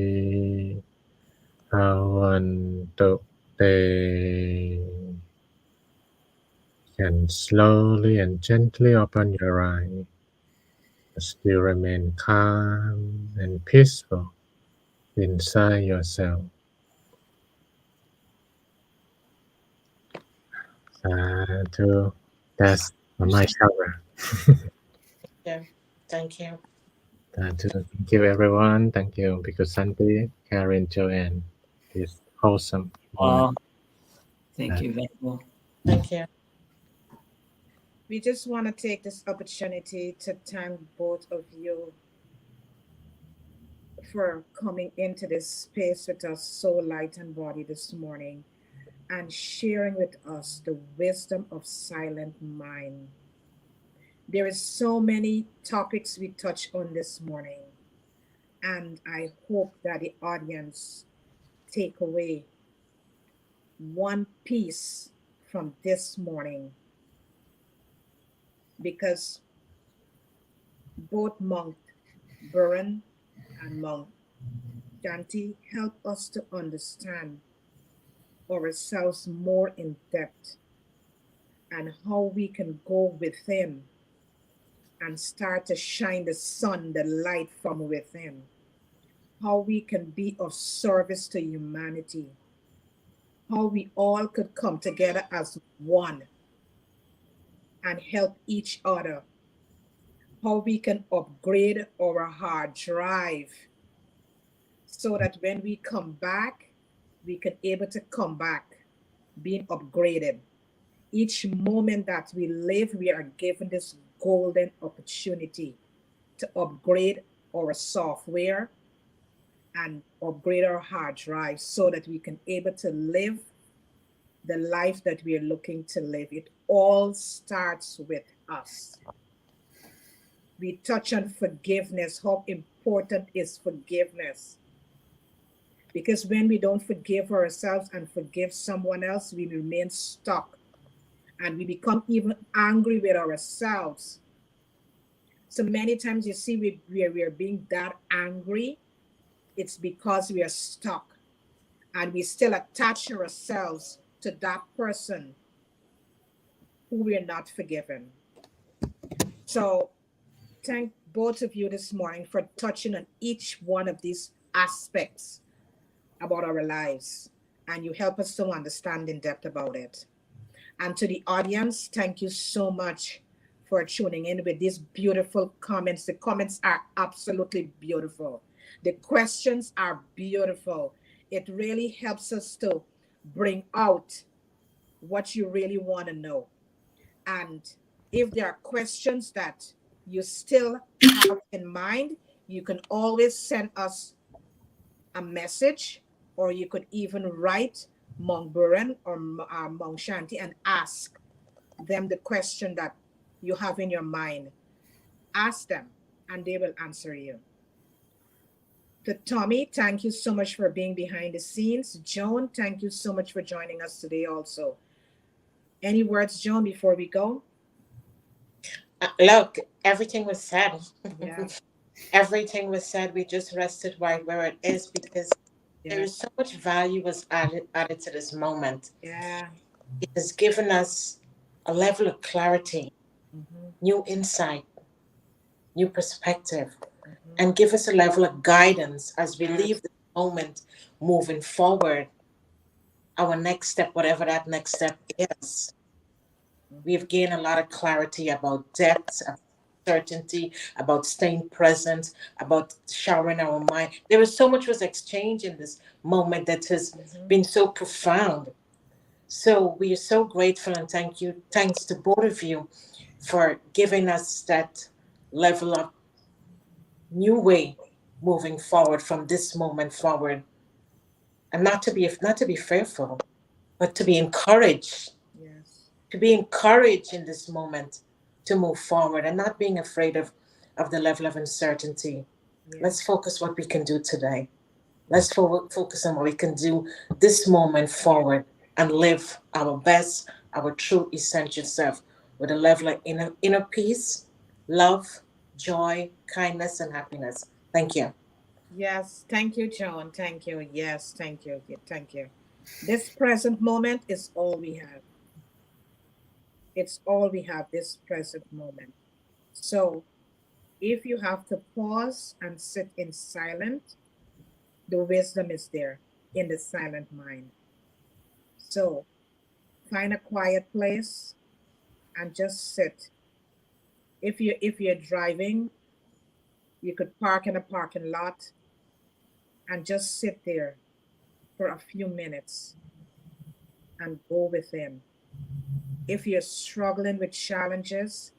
ภาวันตุเต And slowly and gently open your eyes. Still remain calm and peaceful inside yourself. Sadhu. That's my shower. Yeah. Thank you. Sadhu. Thank you, everyone. Thank you, Bhikkhu Santi, Karen, Joanne. This wholesome moment. Thank you, Venerable. Thank you. We just want to take this opportunity to thank both of you for coming into this space with us, soul, light, and body this morning, and sharing with us the wisdom of silent mind. There is so many topics we touch on this morning, and I hope that the audience take away one piece from this morning, because both Monk Burin and Monk Santi help us to understand ourselves more in depth and how we can go within and start to shine the sun, the light from within. How we can be of service to humanity. How we all could come together as one and help each other. How we can upgrade our hard drive so that when we come back, we can able to come back being upgraded. Each moment that we live, we are given this golden opportunity to upgrade our software and upgrade our hard drive so that we can able to live the life that we are looking to live. It all starts with us. We touch on forgiveness, how important is forgiveness. Because when we don't forgive ourselves and forgive someone else, we remain stuck and we become even angry with ourselves. So many times you see we are being that angry, it's because we are stuck and we still attach ourselves to that person who we are not forgiven. So thank both of you this morning for touching on each one of these aspects about our lives, and you help us to understand in depth about it. And to the audience, thank you so much for tuning in with these beautiful comments. The comments are absolutely beautiful. The questions are beautiful. It really helps us to bring out what you really want to know. And if there are questions that you still have in mind, you can always send us a message, or you could even write Monk Burin or Monk Shanti and ask them the question that you have in your mind. Ask them and they will answer you. To Tommy, thank you so much for being behind the scenes. Joan, thank you so much for joining us today also. Any words, Joan, before we go? Look, everything was said. Yeah. Everything was said. We just rested right where it is because Yeah. there is so much value was added to this moment. Yeah. It has given us a level of clarity, Mm-hmm. new insight, new perspective, Mm-hmm. and give us a level of guidance as we Yes. leave this moment moving forward. Our next step, whatever that next step is. We've gained a lot of clarity about depth, about certainty, about staying present, about showering our mind. There is so much was exchanged in this moment that has been so profound. So we are so grateful and thank you. Thanks to both of you for giving us that level of new way moving forward from this moment forward. And not to be fearful, but to be encouraged. Yes. To be encouraged in this moment to move forward and not being afraid of the level of uncertainty. Yes. Let's focus what we can do today. Let's focus on what we can do this moment forward and live our best our true essential self with a level of inner peace, love, joy, kindness, and happiness. Thank you. Yes, thank you, Joan. Thank you. Yes, thank you. Thank you. This present moment is all we have. It's all we have, this present moment. So if you have to pause and sit in silence, the wisdom is there in the silent mind. So find a quiet place and just sit. If you're driving, you could park in a parking lot and just sit there for a few minutes and go within. If you're struggling with challenges,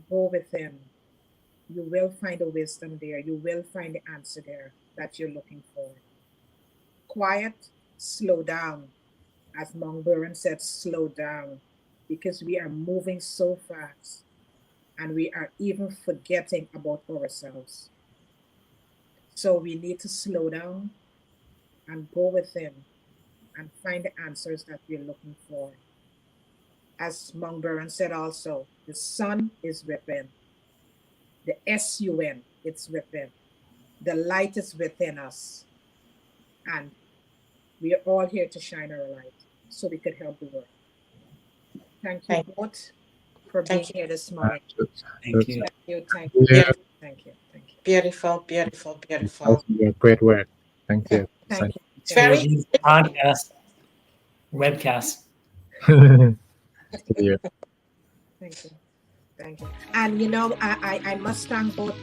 go within. You will find a wisdom there. You will find the answer there that you're looking for. Quiet, slow down. As Monk Burin said, slow down, because we are moving so fast and we are even forgetting about ourselves. So we need to slow down and go within and find the answers that we're looking for. As Monk Burin said also, the sun is within. The SUN, it's within. The light is within us. And we are all here to shine our light so we could help the world. Thank you both for being here this morning. Thank you. Thank you. Thank Yeah. you. Thank you. Thank you. Beautiful, beautiful, beautiful. Great work. Thank you. Thank you. It's very These podcasts, webcasts. See you. Thank you. Thank you. And you know, I must thank both